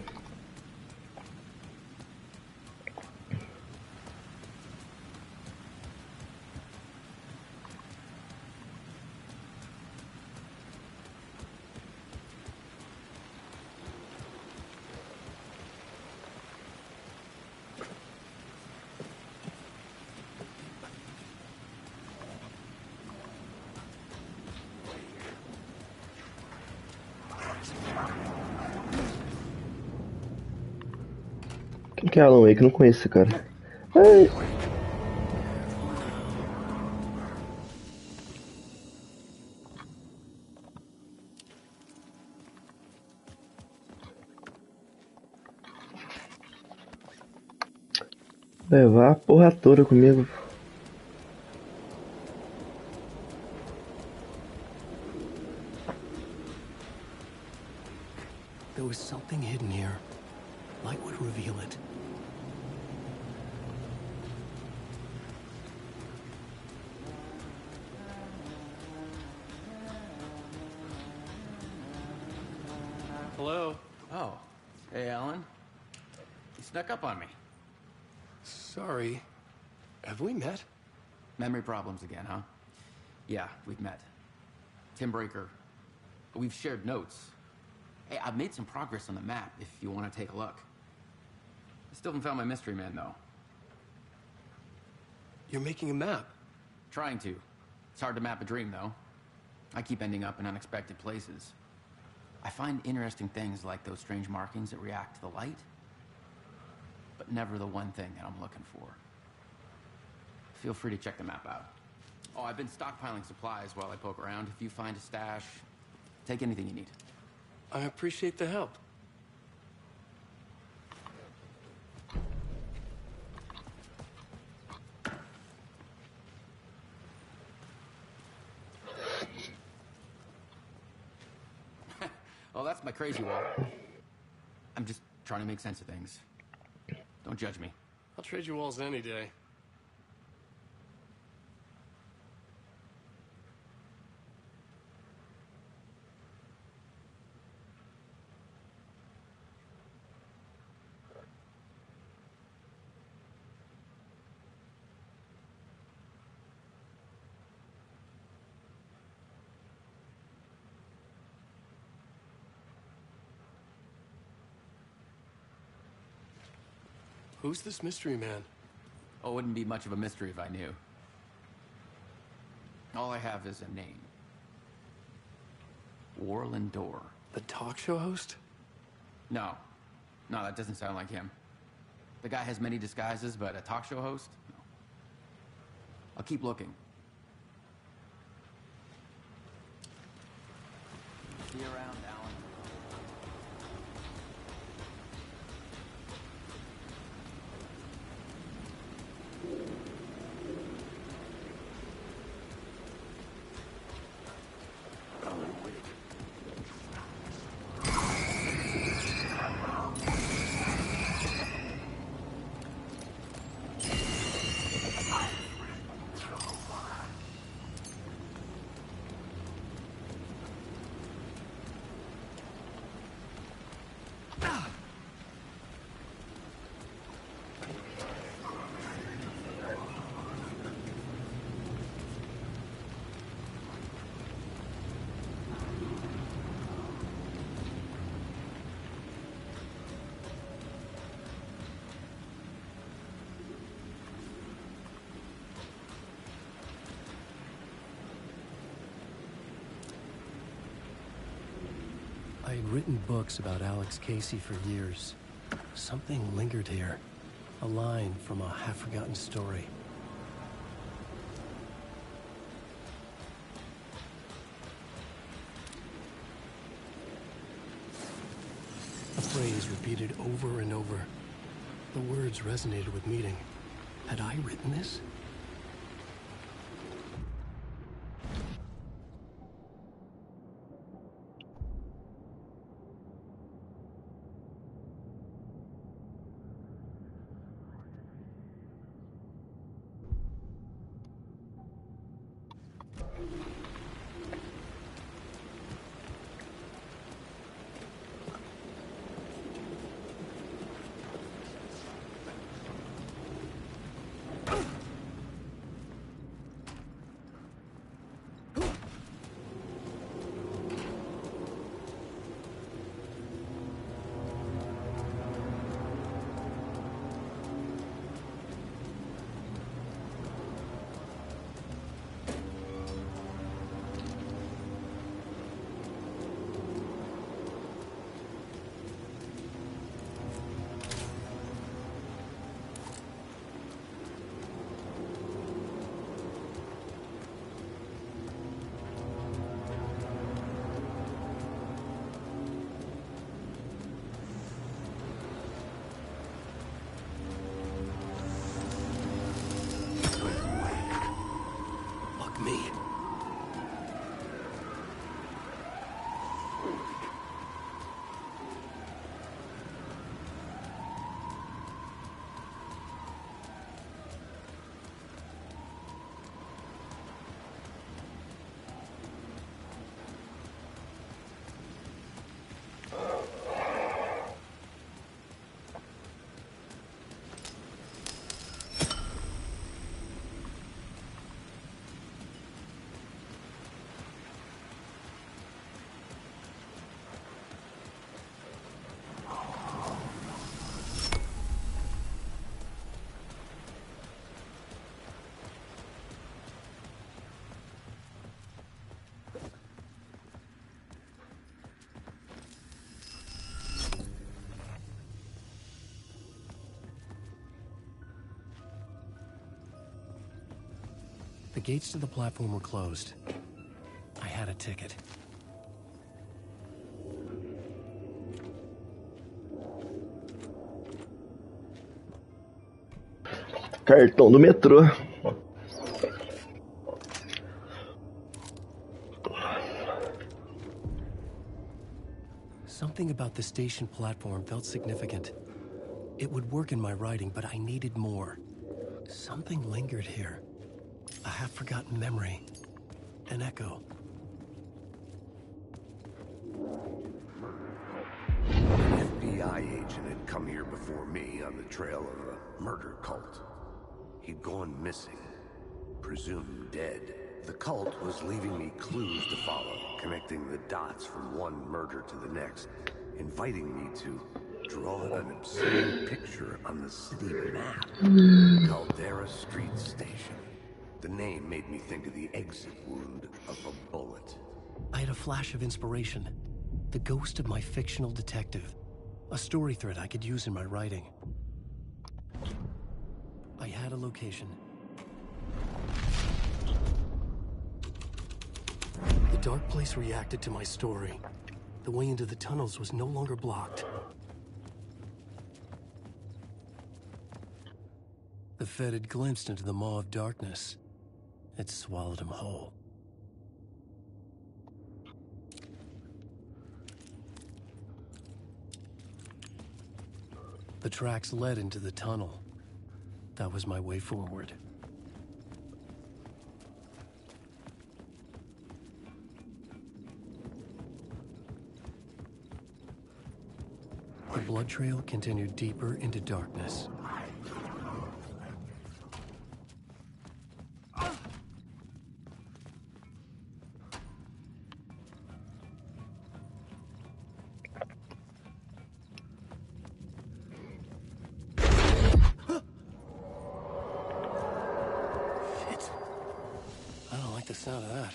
Quem que é Alan Wake? Não conheço esse cara. Ai. Levar a porra toda comigo. There was something hidden here. Light would reveal it. Hello? Oh. Hey, Alan. You snuck up on me. Sorry. Have we met? Memory problems again, huh? Yeah, we've met. Tim Breaker. We've shared notes. Hey, I've made some progress on the map if you want to take a look. I still haven't found my mystery man, though. You're making a map? Trying to. It's hard to map a dream, though. I keep ending up in unexpected places. I find interesting things like those strange markings that react to the light, but never the one thing that I'm looking for. Feel free to check the map out. Oh, I've been stockpiling supplies while I poke around. If you find a stash, take anything you need. I appreciate the help. Oh, that's my crazy wall. I'm just trying to make sense of things. Don't judge me. I'll trade your walls any day. Who's this mystery man? Oh, it wouldn't be much of a mystery if I knew. All I have is a name. Warland Door. The talk show host? No. No, that doesn't sound like him. The guy has many disguises, but a talk show host? No. I'll keep looking. See you around, Alan. I had written books about Alex Casey for years. Something lingered here. A line from a half-forgotten story. A phrase repeated over and over. The words resonated with meaning. Had I written this? Me. The gates to the platform were closed. I had a ticket. Cartão do metrô. Something about the station platform felt significant. It would work in my writing, but I needed more. Something lingered here. A half-forgotten memory. An echo. An FBI agent had come here before me on the trail of a murder cult. He'd gone missing, presumed dead. The cult was leaving me clues to follow, connecting the dots from one murder to the next, inviting me to draw an obscene picture on the city map. Caldera Street Station. The name made me think of the exit wound of a bullet. I had a flash of inspiration. The ghost of my fictional detective. A story thread I could use in my writing. I had a location. The dark place reacted to my story. The way into the tunnels was no longer blocked. The Fed had glimpsed into the maw of darkness. It swallowed him whole. The tracks led into the tunnel. That was my way forward. The blood trail continued deeper into darkness. The sound of that.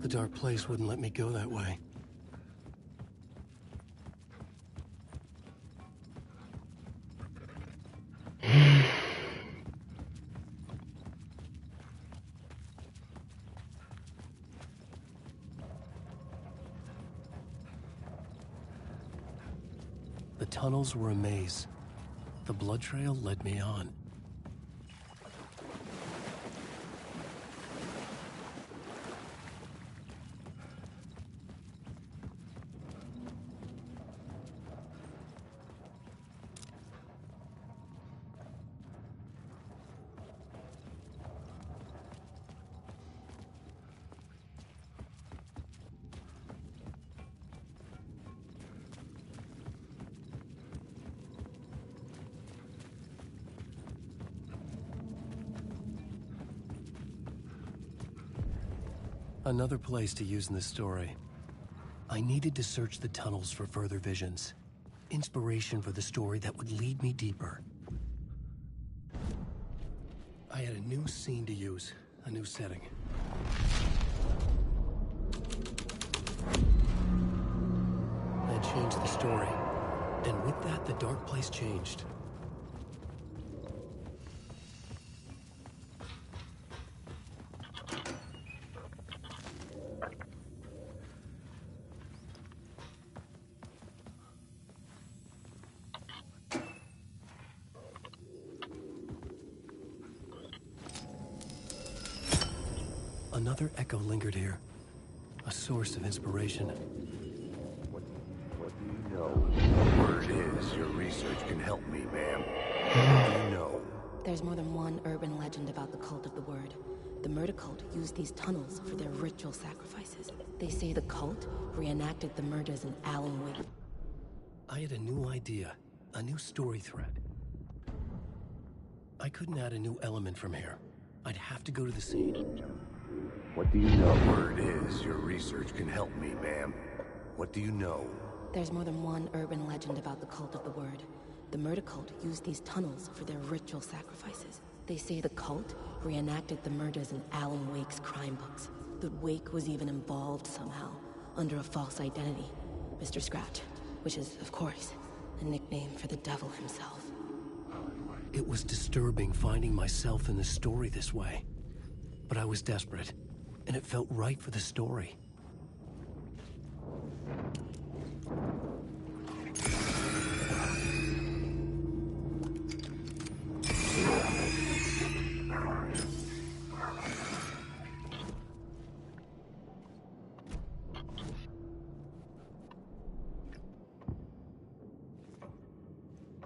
dark place wouldn't let me go that way. The tunnels were a maze. The blood trail led me on. Another place to use in this story. I needed to search the tunnels for further visions. Inspiration for the story that would lead me deeper. I had a new scene to use, a new setting. I had changed the story, and with that, the dark place changed. Another echo lingered here, a source of inspiration. What do you know? Word is, your research can help me, ma'am. What do you know? There's more than one urban legend about the cult of the Word. The murder cult used these tunnels for their ritual sacrifices. They say the cult reenacted the murders in Alan Wake. I had a new idea, a new story thread. I couldn't add a new element from here. I'd have to go to the scene. What do you know? Word is, your research can help me, ma'am. What do you know? There's more than one urban legend about the cult of the Word. The murder cult used these tunnels for their ritual sacrifices. They say the cult reenacted the murders in Alan Wake's crime books. That Wake was even involved somehow, under a false identity. Mr. Scratch, which is, of course, a nickname for the devil himself. It was disturbing finding myself in the story this way. But I was desperate, and it felt right for the story.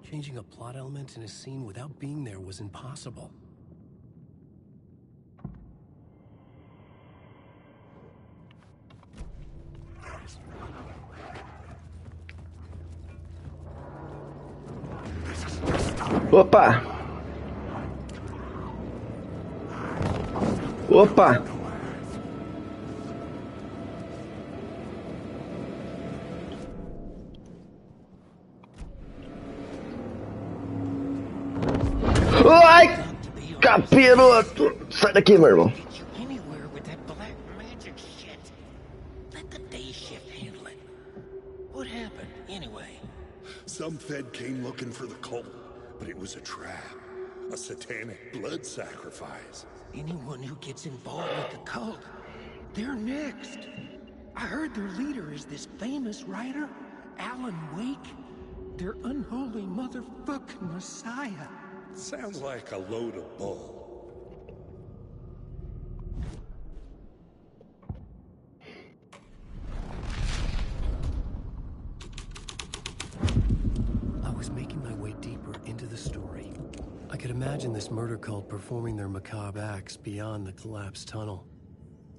Changing a plot element in a scene without being there was impossible. Opa! Opa! Ai! Capiroto! Sai daqui, meu irmão. Anywhere with that black magic shit. Let the day shift handle it. What happened, anyway? Some Fed came looking for the cult, but it was a trap. A satanic blood sacrifice. Anyone who gets involved with the cult, they're next. I heard their leader is this famous writer, Alan Wake. Their unholy motherfucking messiah. Sounds like a load of bull. I was making my way deeper into the story. I could imagine this murder cult performing their macabre acts beyond the collapsed tunnel.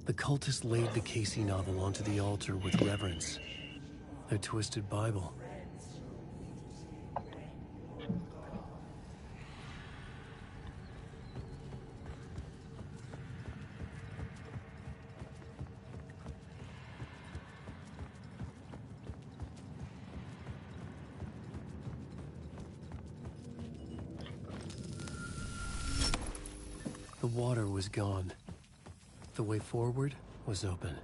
The cultists laid the Casey novel onto the altar with reverence. Their twisted Bible. The water was gone. The way forward was open.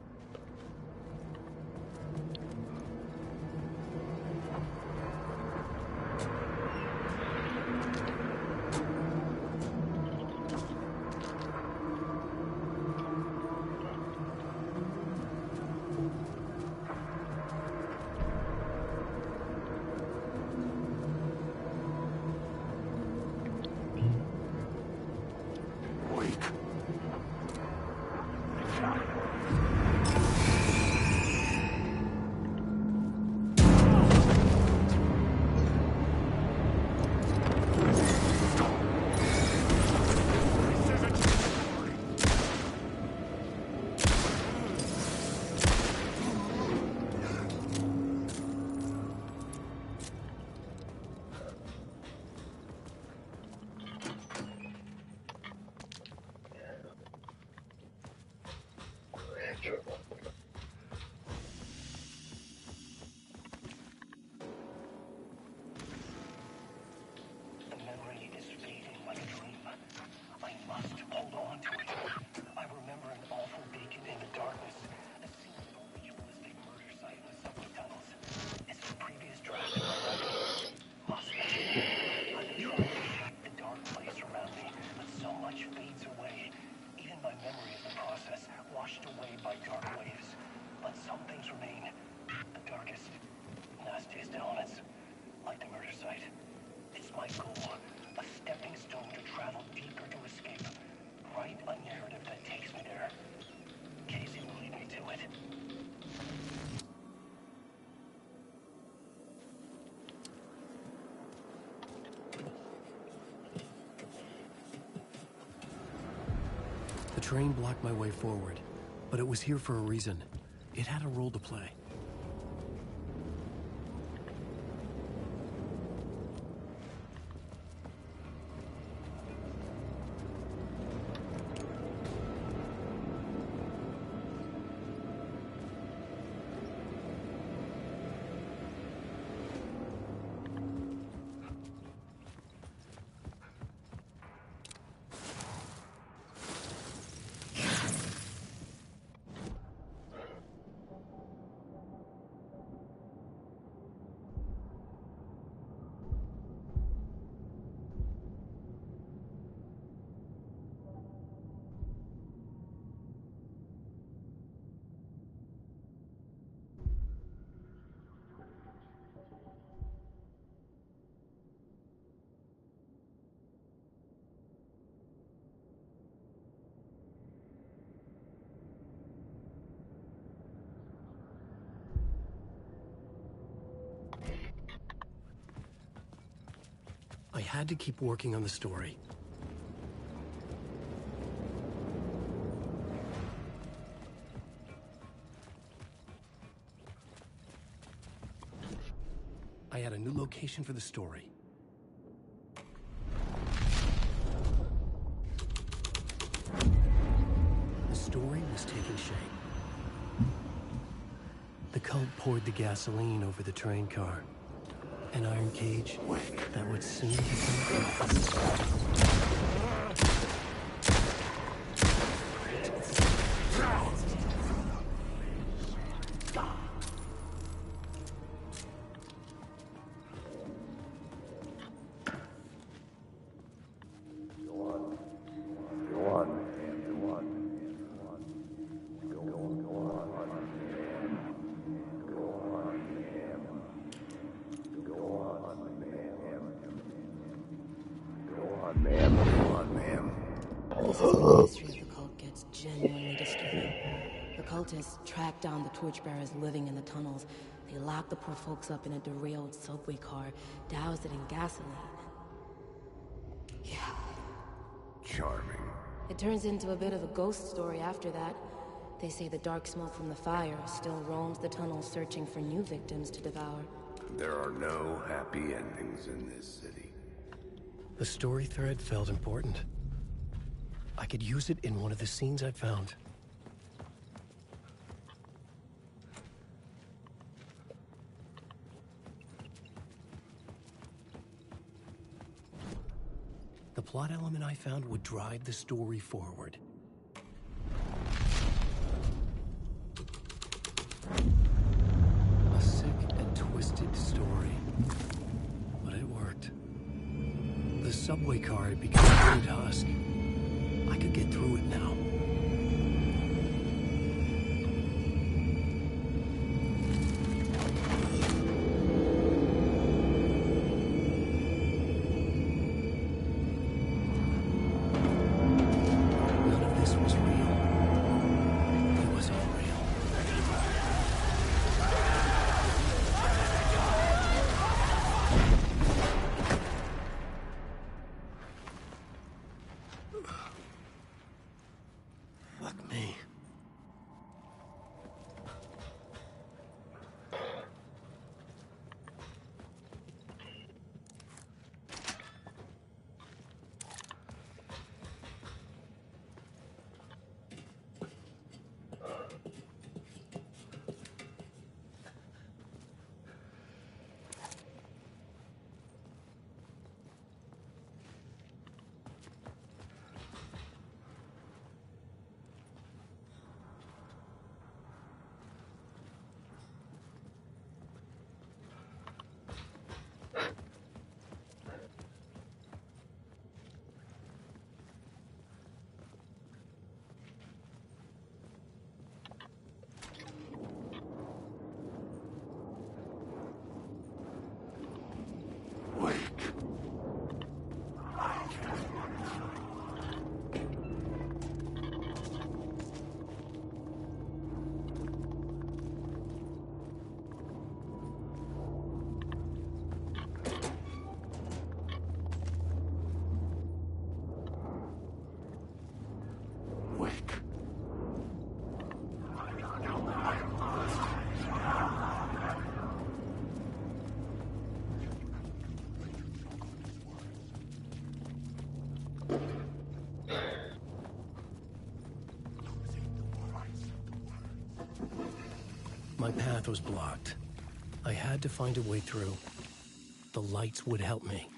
The train blocked my way forward, but it was here for a reason. It had a role to play. I had to keep working on the story. I had a new location for the story. The story was taking shape. The cult poured the gasoline over the train car. An iron cage that would soon become tracked down the torchbearers living in the tunnels. They locked the poor folks up in a derailed subway car, doused it in gasoline. Yeah. Charming. It turns into a bit of a ghost story after that. They say the dark smoke from the fire still roams the tunnels searching for new victims to devour. There are no happy endings in this city. The story thread felt important. I could use it in one of the scenes I'd found. The plot element I found would drive the story forward. A sick and twisted story. But it worked. The subway car had become a good husk. I could get through it now. Fuck me. My path was blocked. I had to find a way through. The lights would help me.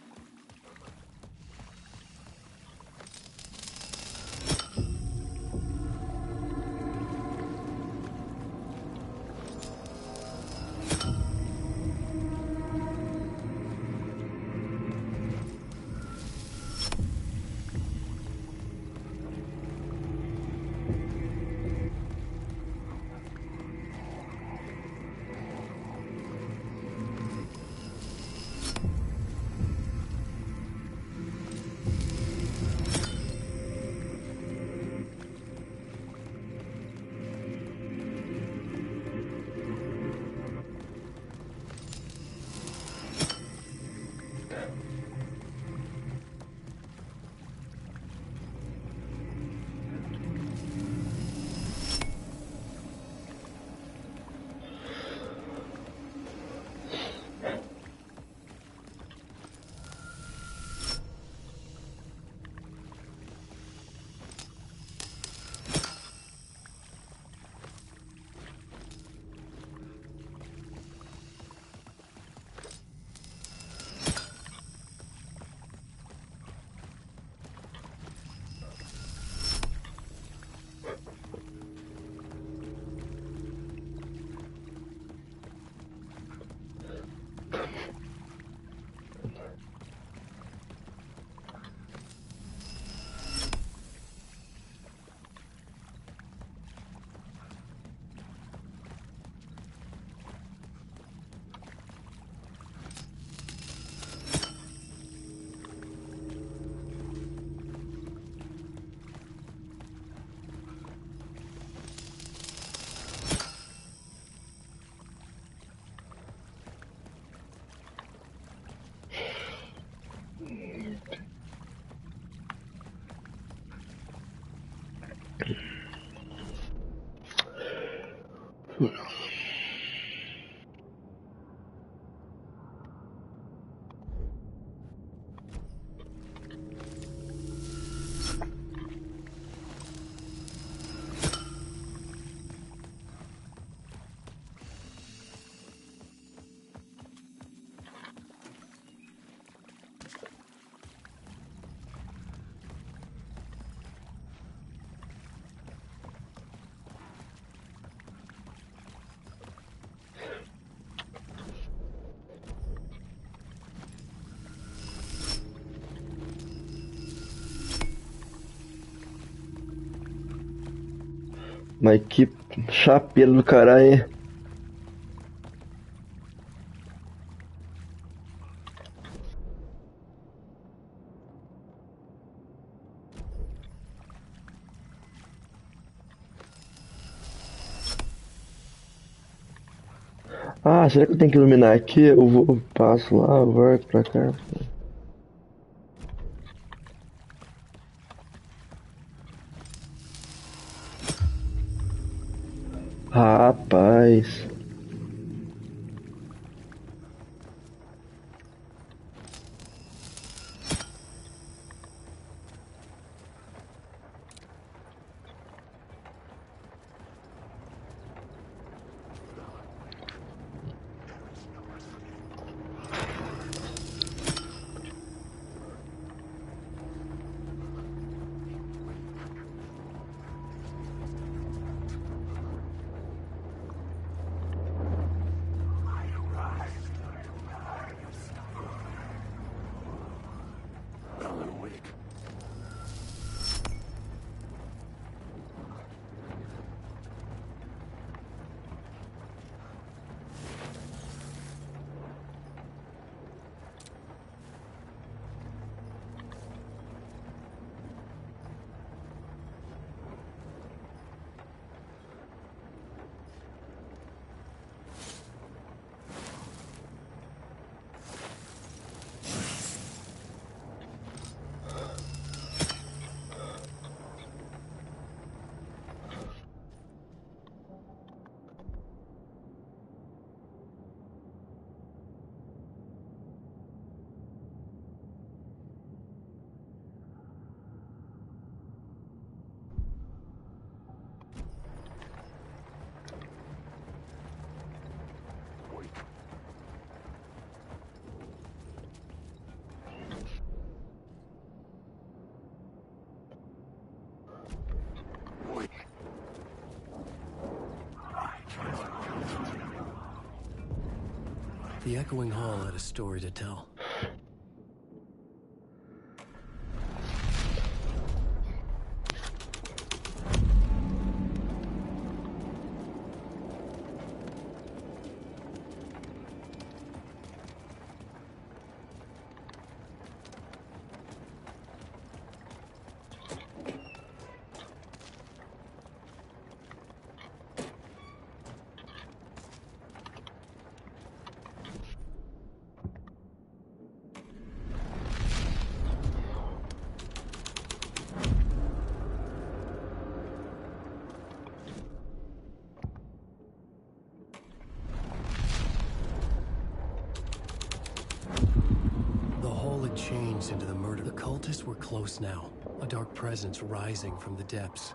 Mas que chapeiro do caralho, hein? Ah, será que eu tenho que iluminar aqui? Eu vou, passo lá, volto pra cá. Rapaz. The echoing hall had a story to tell. Changed into the murder. The cultists were close now, a dark presence rising from the depths.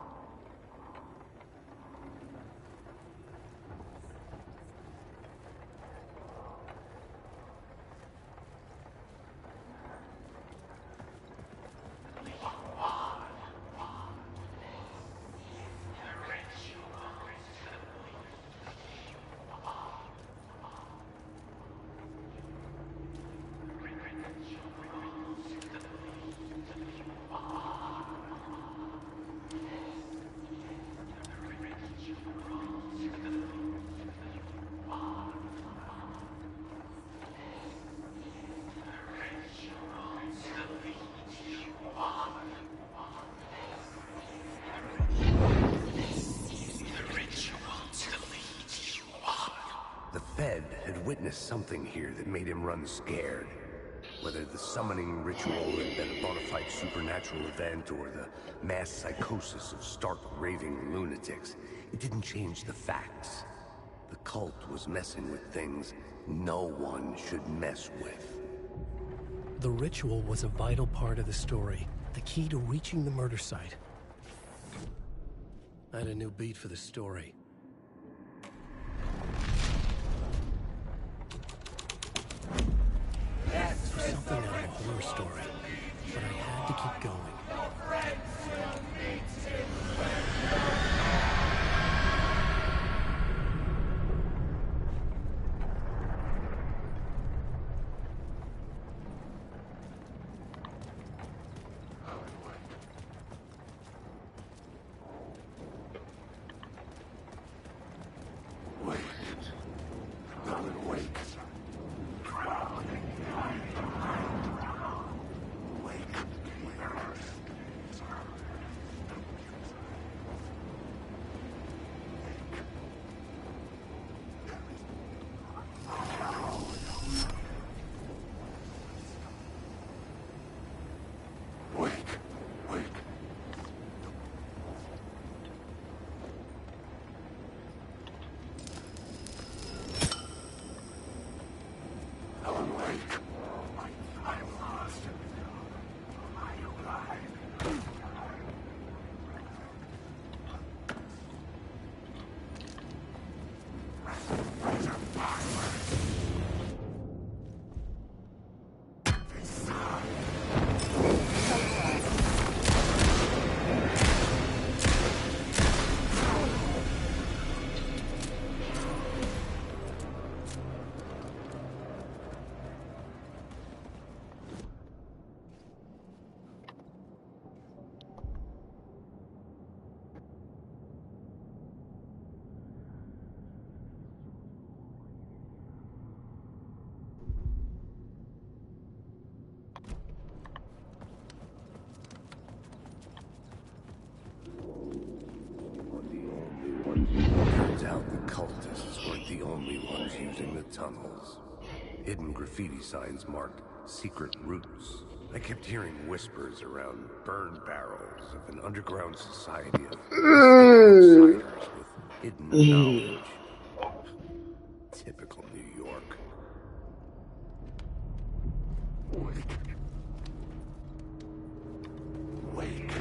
Witnessed something here that made him run scared. Whether the summoning ritual had been a bona fide supernatural event or the mass psychosis of stark raving lunatics, it didn't change the facts. The cult was messing with things no one should mess with. The ritual was a vital part of the story, the key to reaching the murder site. I had a new beat for the story. Something out of a horror story, but I had to keep going. cultists weren't the only ones using the tunnels. Hidden graffiti signs marked secret routes. I kept hearing whispers around burn barrels of an underground society of outsiders with hidden knowledge. Typical New York. Wake. Wake.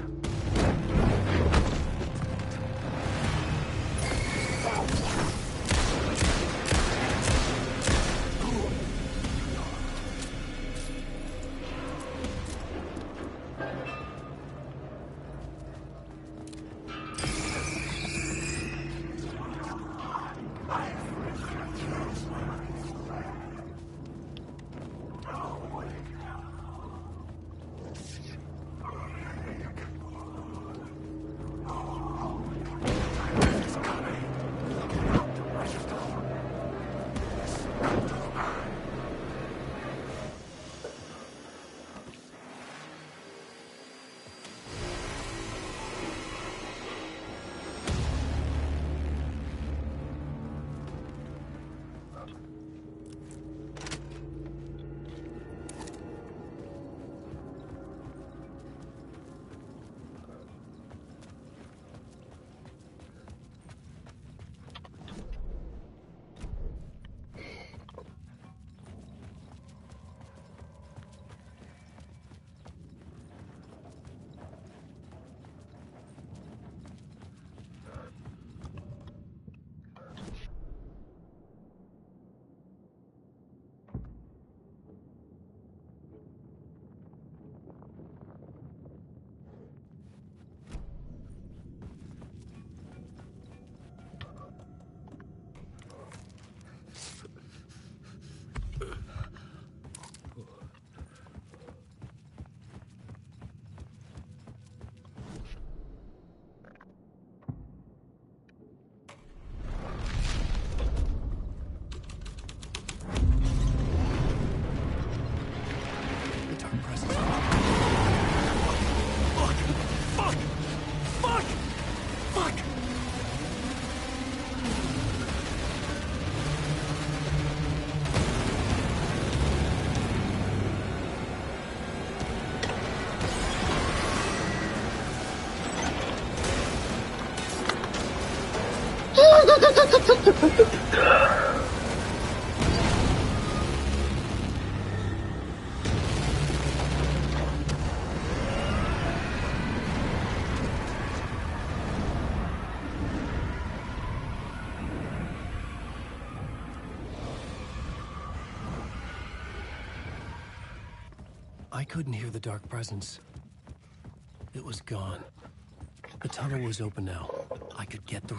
I couldn't hear the dark presence. It was gone. The tunnel was open now. I could get through.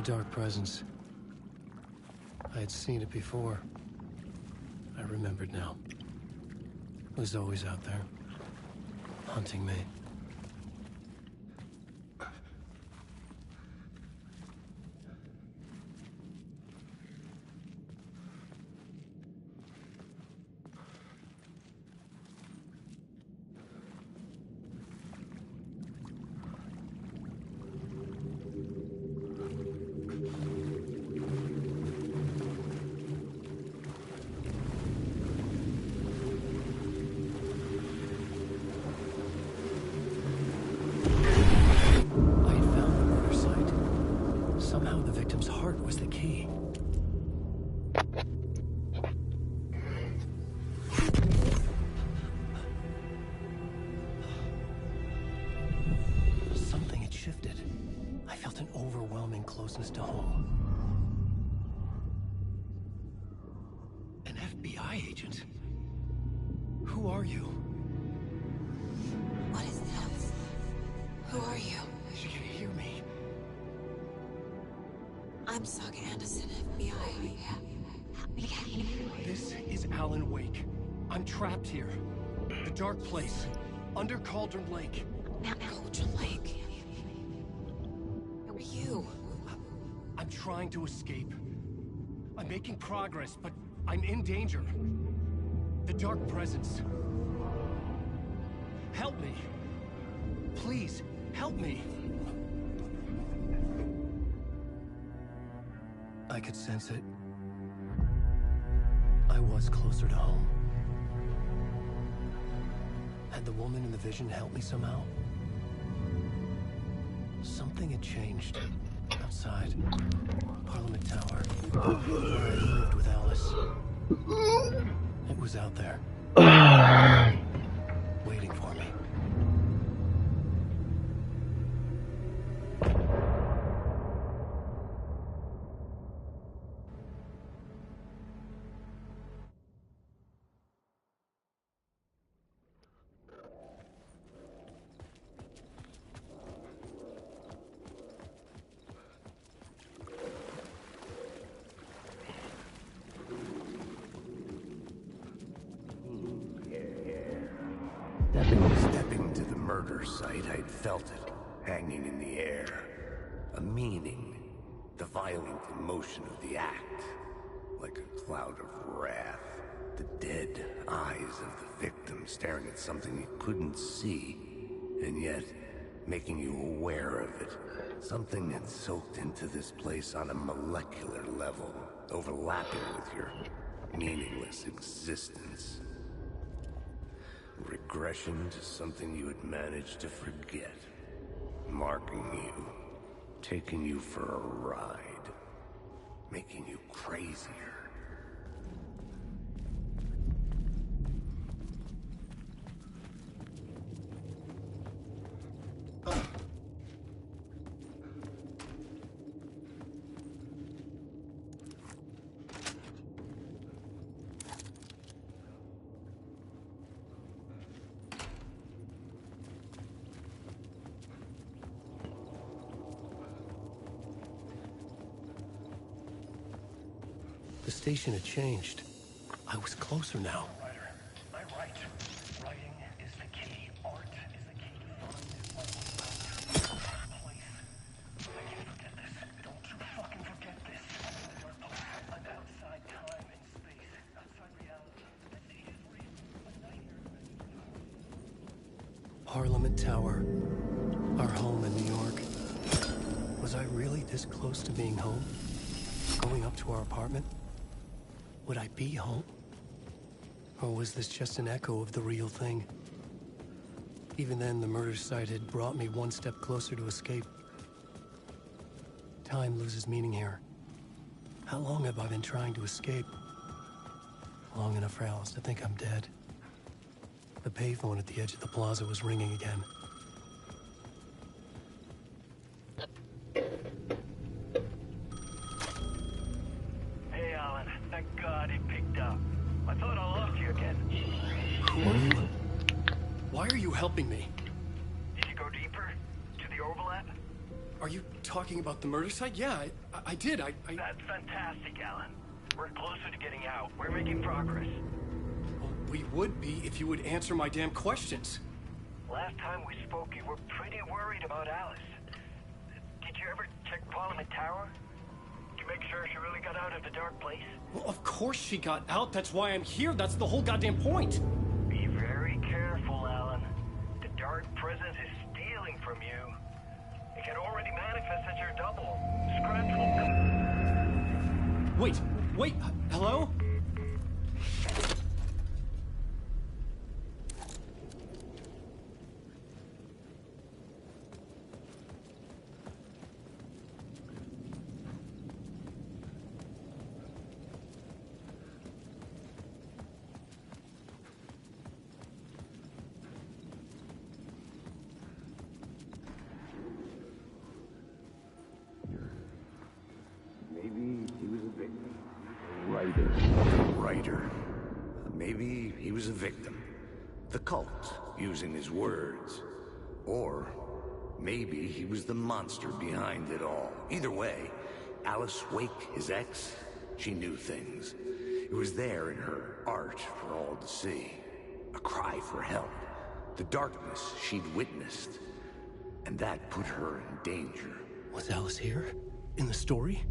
Dark presence. I had seen it before. I remembered now. It was always out there, hunting me. Closeness to home. An FBI agent? Who are you? What is this? Who are you? She can hear me. I'm Saga Anderson, FBI. This is Alan Wake. I'm trapped here. The dark place. Under Cauldron Lake. Cauldron Lake? Who are you? I'm trying to escape. I'm making progress, but I'm in danger. The dark presence. Help me. Please, help me. I could sense it. I was closer to home. Had the woman in the vision helped me somehow? Something had changed. Outside. Parliament Tower. Where I lived with Alice. It was out there. Waiting for me. Stepping to the murder site, I'd felt it, hanging in the air. A meaning. The violent emotion of the act. Like a cloud of wrath. The dead eyes of the victim staring at something you couldn't see, and yet making you aware of it. Something had soaked into this place on a molecular level, overlapping with your meaningless existence. Regression to something you had managed to forget. Marking you. Taking you for a ride. Making you crazier. The station had changed. I was closer now. Writer, I write. Writing is the key. Art is the key to finding this place. I can't forget this. Don't you fucking forget this. I'm outside time and space. Outside reality. This is real. A nightmare. Parliament Tower. Our home in New York. Was I really this close to being home? Going up to our apartment? Would I be home? Or was this just an echo of the real thing? Even then, the murder site had brought me one step closer to escape. Time loses meaning here. How long have I been trying to escape? Long enough for Alice to think I'm dead. The payphone at the edge of the plaza was ringing again. Hey, Alan. Thank God it picked up. I thought I lost you again. Who are you? Why are you helping me? Did you go deeper? To the overlap? Are you talking about the murder site? Yeah, I did. That's fantastic, Alan. We're closer to getting out. We're making progress. Well, we would be if you would answer my damn questions. Last time we spoke, you were pretty worried about Alice. Did you ever check Parliament Tower? Did you make sure she really got out of the dark place? Well, of course she got out. That's why I'm here. That's the whole goddamn point. Be very careful, Alan. The dark presence is stealing from you. It can already manifest as your double. Scratch will come. Wait, hello? Maybe he was a victim. A writer. Maybe he was a victim. The cult, using his words. Or maybe he was the monster behind it all. Either way, Alice Wake, his ex, she knew things. It was there in her art for all to see. A cry for help. The darkness she'd witnessed. And that put her in danger. Was Alice here? In the story?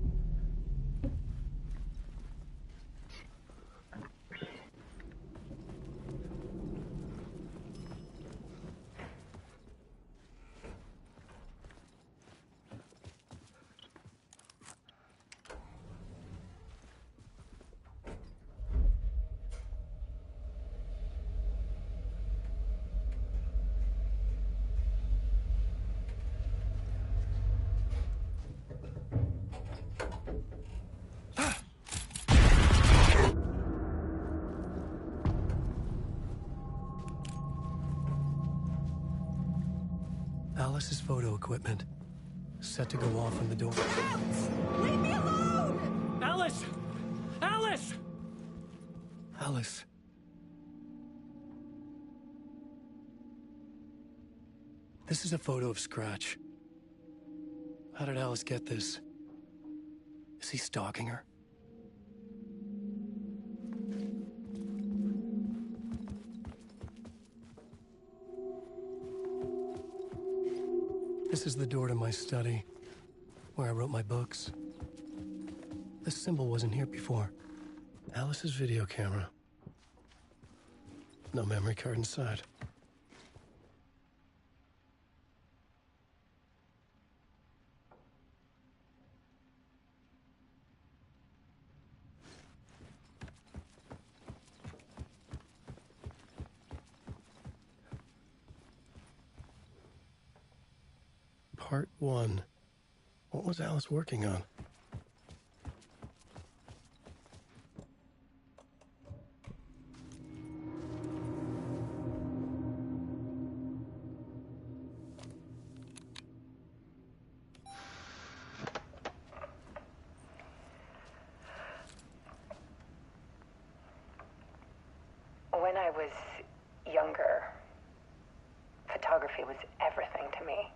Alice's photo equipment. Set to go off from the door. Leave me alone! Alice! Alice! Alice. This is a photo of Scratch. How did Alice get this? Is he stalking her? This is the door to my study, where I wrote my books. This symbol wasn't here before. Alice's video camera. No memory card inside. Part 1. What was Alice working on? When I was younger, photography was everything to me.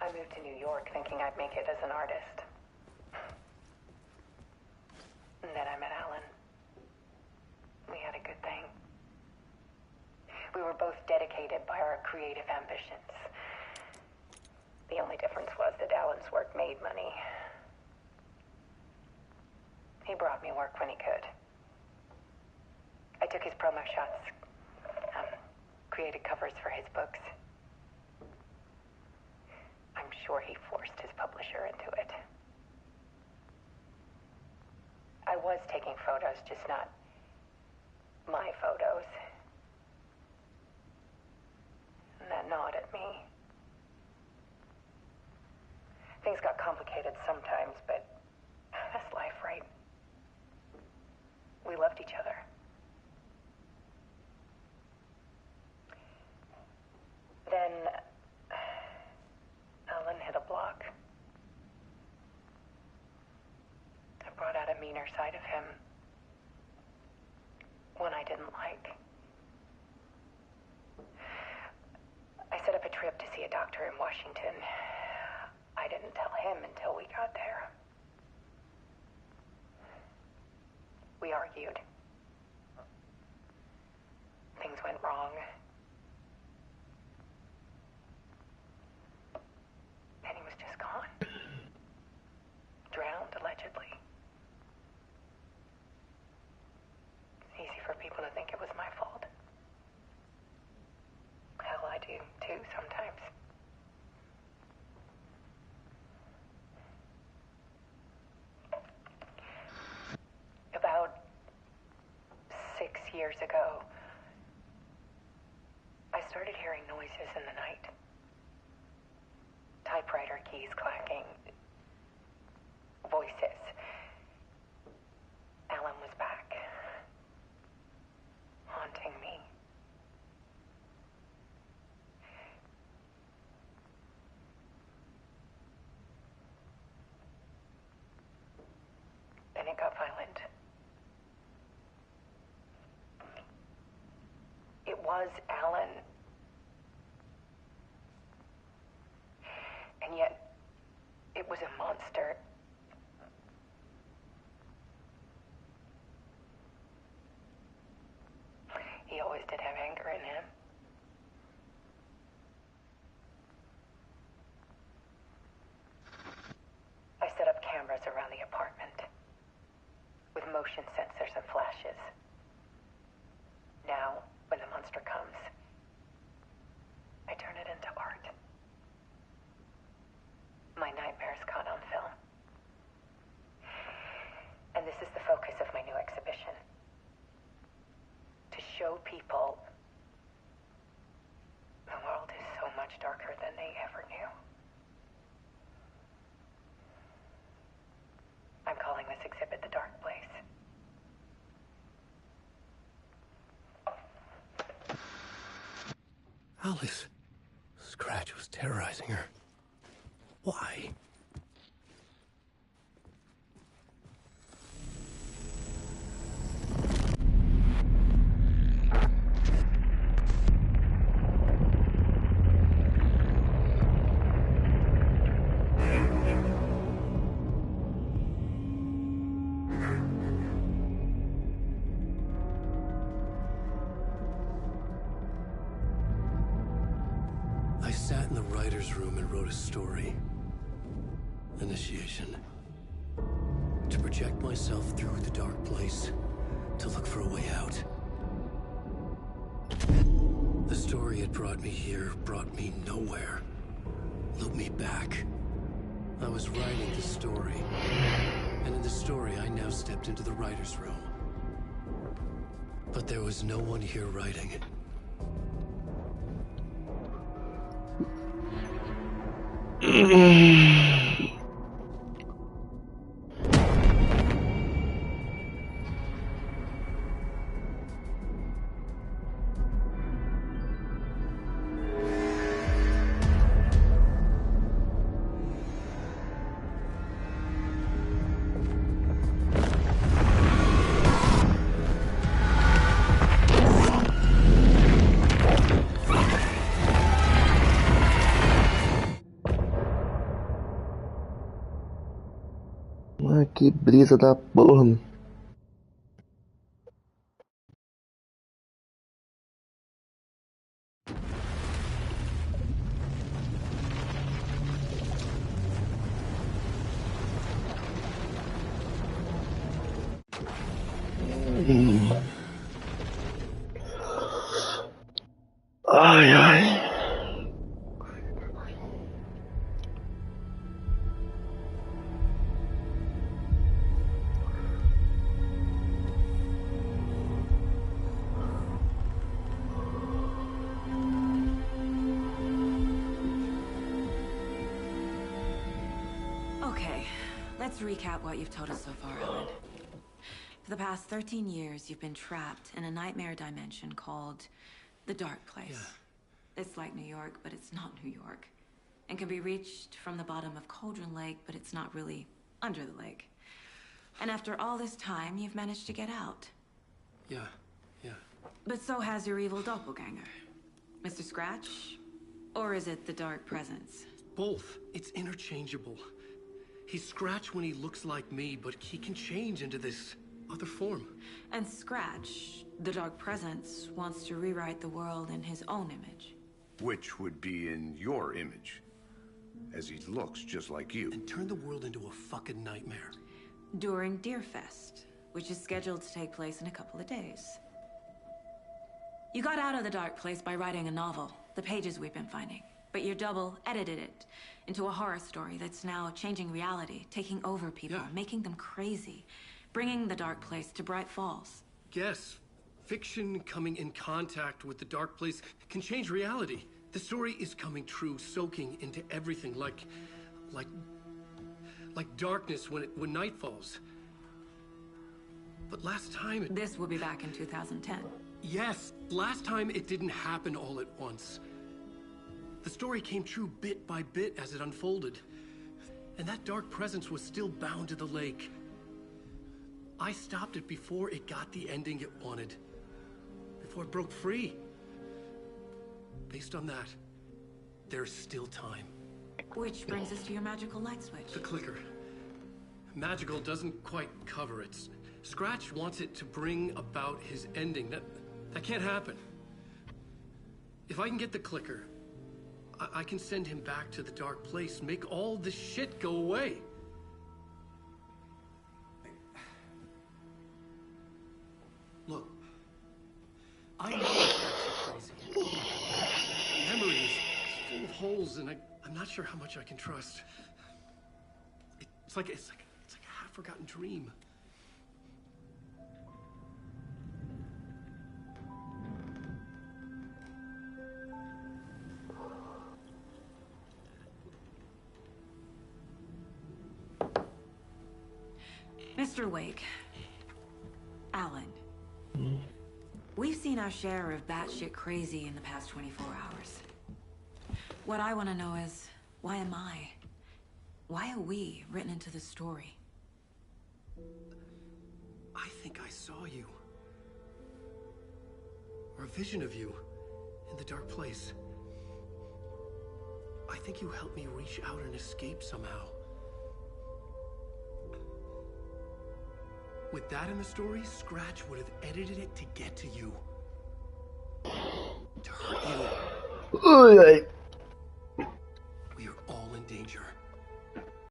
I moved to New York thinking I'd make it as an artist. And then I met Alan. We had a good thing. We were both dedicated by our creative ambitions. The only difference was that Alan's work made money. He brought me work when he could. I took his promo shots, created covers for his books. I'm sure he forced his publisher into it. I was taking photos, just not my photos. And that gnawed at me. Things got complicated sometimes, but that's life, right? We loved each other. Then Alan hit a block. I brought out a meaner side of him. One I didn't like. I set up a trip to see a doctor in Washington. I didn't tell him until we got there. We argued. Things went wrong. And he was just gone. Drowned, allegedly. It's easy for people to think it was my fault. Hell, I do, too, sometimes. About 6 years ago, I started hearing noises in the night. Typewriter keys clacking. Voices. Alan was back. Haunting me. Then it got violent. It was Alan. And yet, it was a monster. He always did have anger in him. I set up cameras around the apartment with motion sensors and flashes. Now, when the monster comes, I turn it into art. My nightmares caught on film. And this is the focus of my new exhibition. To show people the world is so much darker than they ever knew. I'm calling this exhibit The Dark Place. Alice. Scratch was terrorizing her. Why? I sat in the writer's room and wrote a story. Initiation. To project myself through the dark place, to look for a way out. The story had brought me here, brought me nowhere. Looped me back. I was writing the story. And in the story, I now stepped into the writer's room. But there was no one here writing. Ah, que brisa da porra, mano. Ai, ai. Okay, let's recap what you've told us so far, Alan. For the past 13 years, you've been trapped in a nightmare dimension called the Dark Place. Yeah. It's like New York, but it's not New York. And can be reached from the bottom of Cauldron Lake, but it's not really under the lake. And after all this time, you've managed to get out. Yeah. But so has your evil doppelganger. Mr. Scratch? Or is it the Dark Presence? Both. It's interchangeable. He's Scratch when he looks like me, but he can change into this other form. And Scratch, the Dark Presence, wants to rewrite the world in his own image. Which would be in your image, as he looks just like you. And turn the world into a fucking nightmare. During Deerfest, which is scheduled to take place in a couple of days. You got out of the Dark Place by writing a novel, the pages we've been finding. But your double edited it into a horror story that's now changing reality, taking over people, making them crazy, bringing the Dark Place to Bright Falls. Yes, fiction coming in contact with the Dark Place can change reality. The story is coming true, soaking into everything like darkness when night falls. But last time This will be back in 2010. Yes, last time it didn't happen all at once. The story came true bit by bit as it unfolded. And that dark presence was still bound to the lake. I stopped it before it got the ending it wanted. Before it broke free. Based on that, there's still time. Which brings us to your magical light switch. The clicker. Magical doesn't quite cover it. Scratch wants it to bring about his ending. That can't happen. If I can get the clicker, I can send him back to the dark place, make all this shit go away. Look, I know it's actually crazy. Memory is full of holes, and I'm not sure how much I can trust. It's like a half-forgotten dream. Mr. Wake, Alan, we've seen our share of batshit crazy in the past 24 hours. What I want to know is, why am I? Why are we written into the story? I think I saw you. Or a vision of you in the dark place. I think you helped me reach out and escape somehow. With that in the story, Scratch would have edited it to get to you. To hurt you.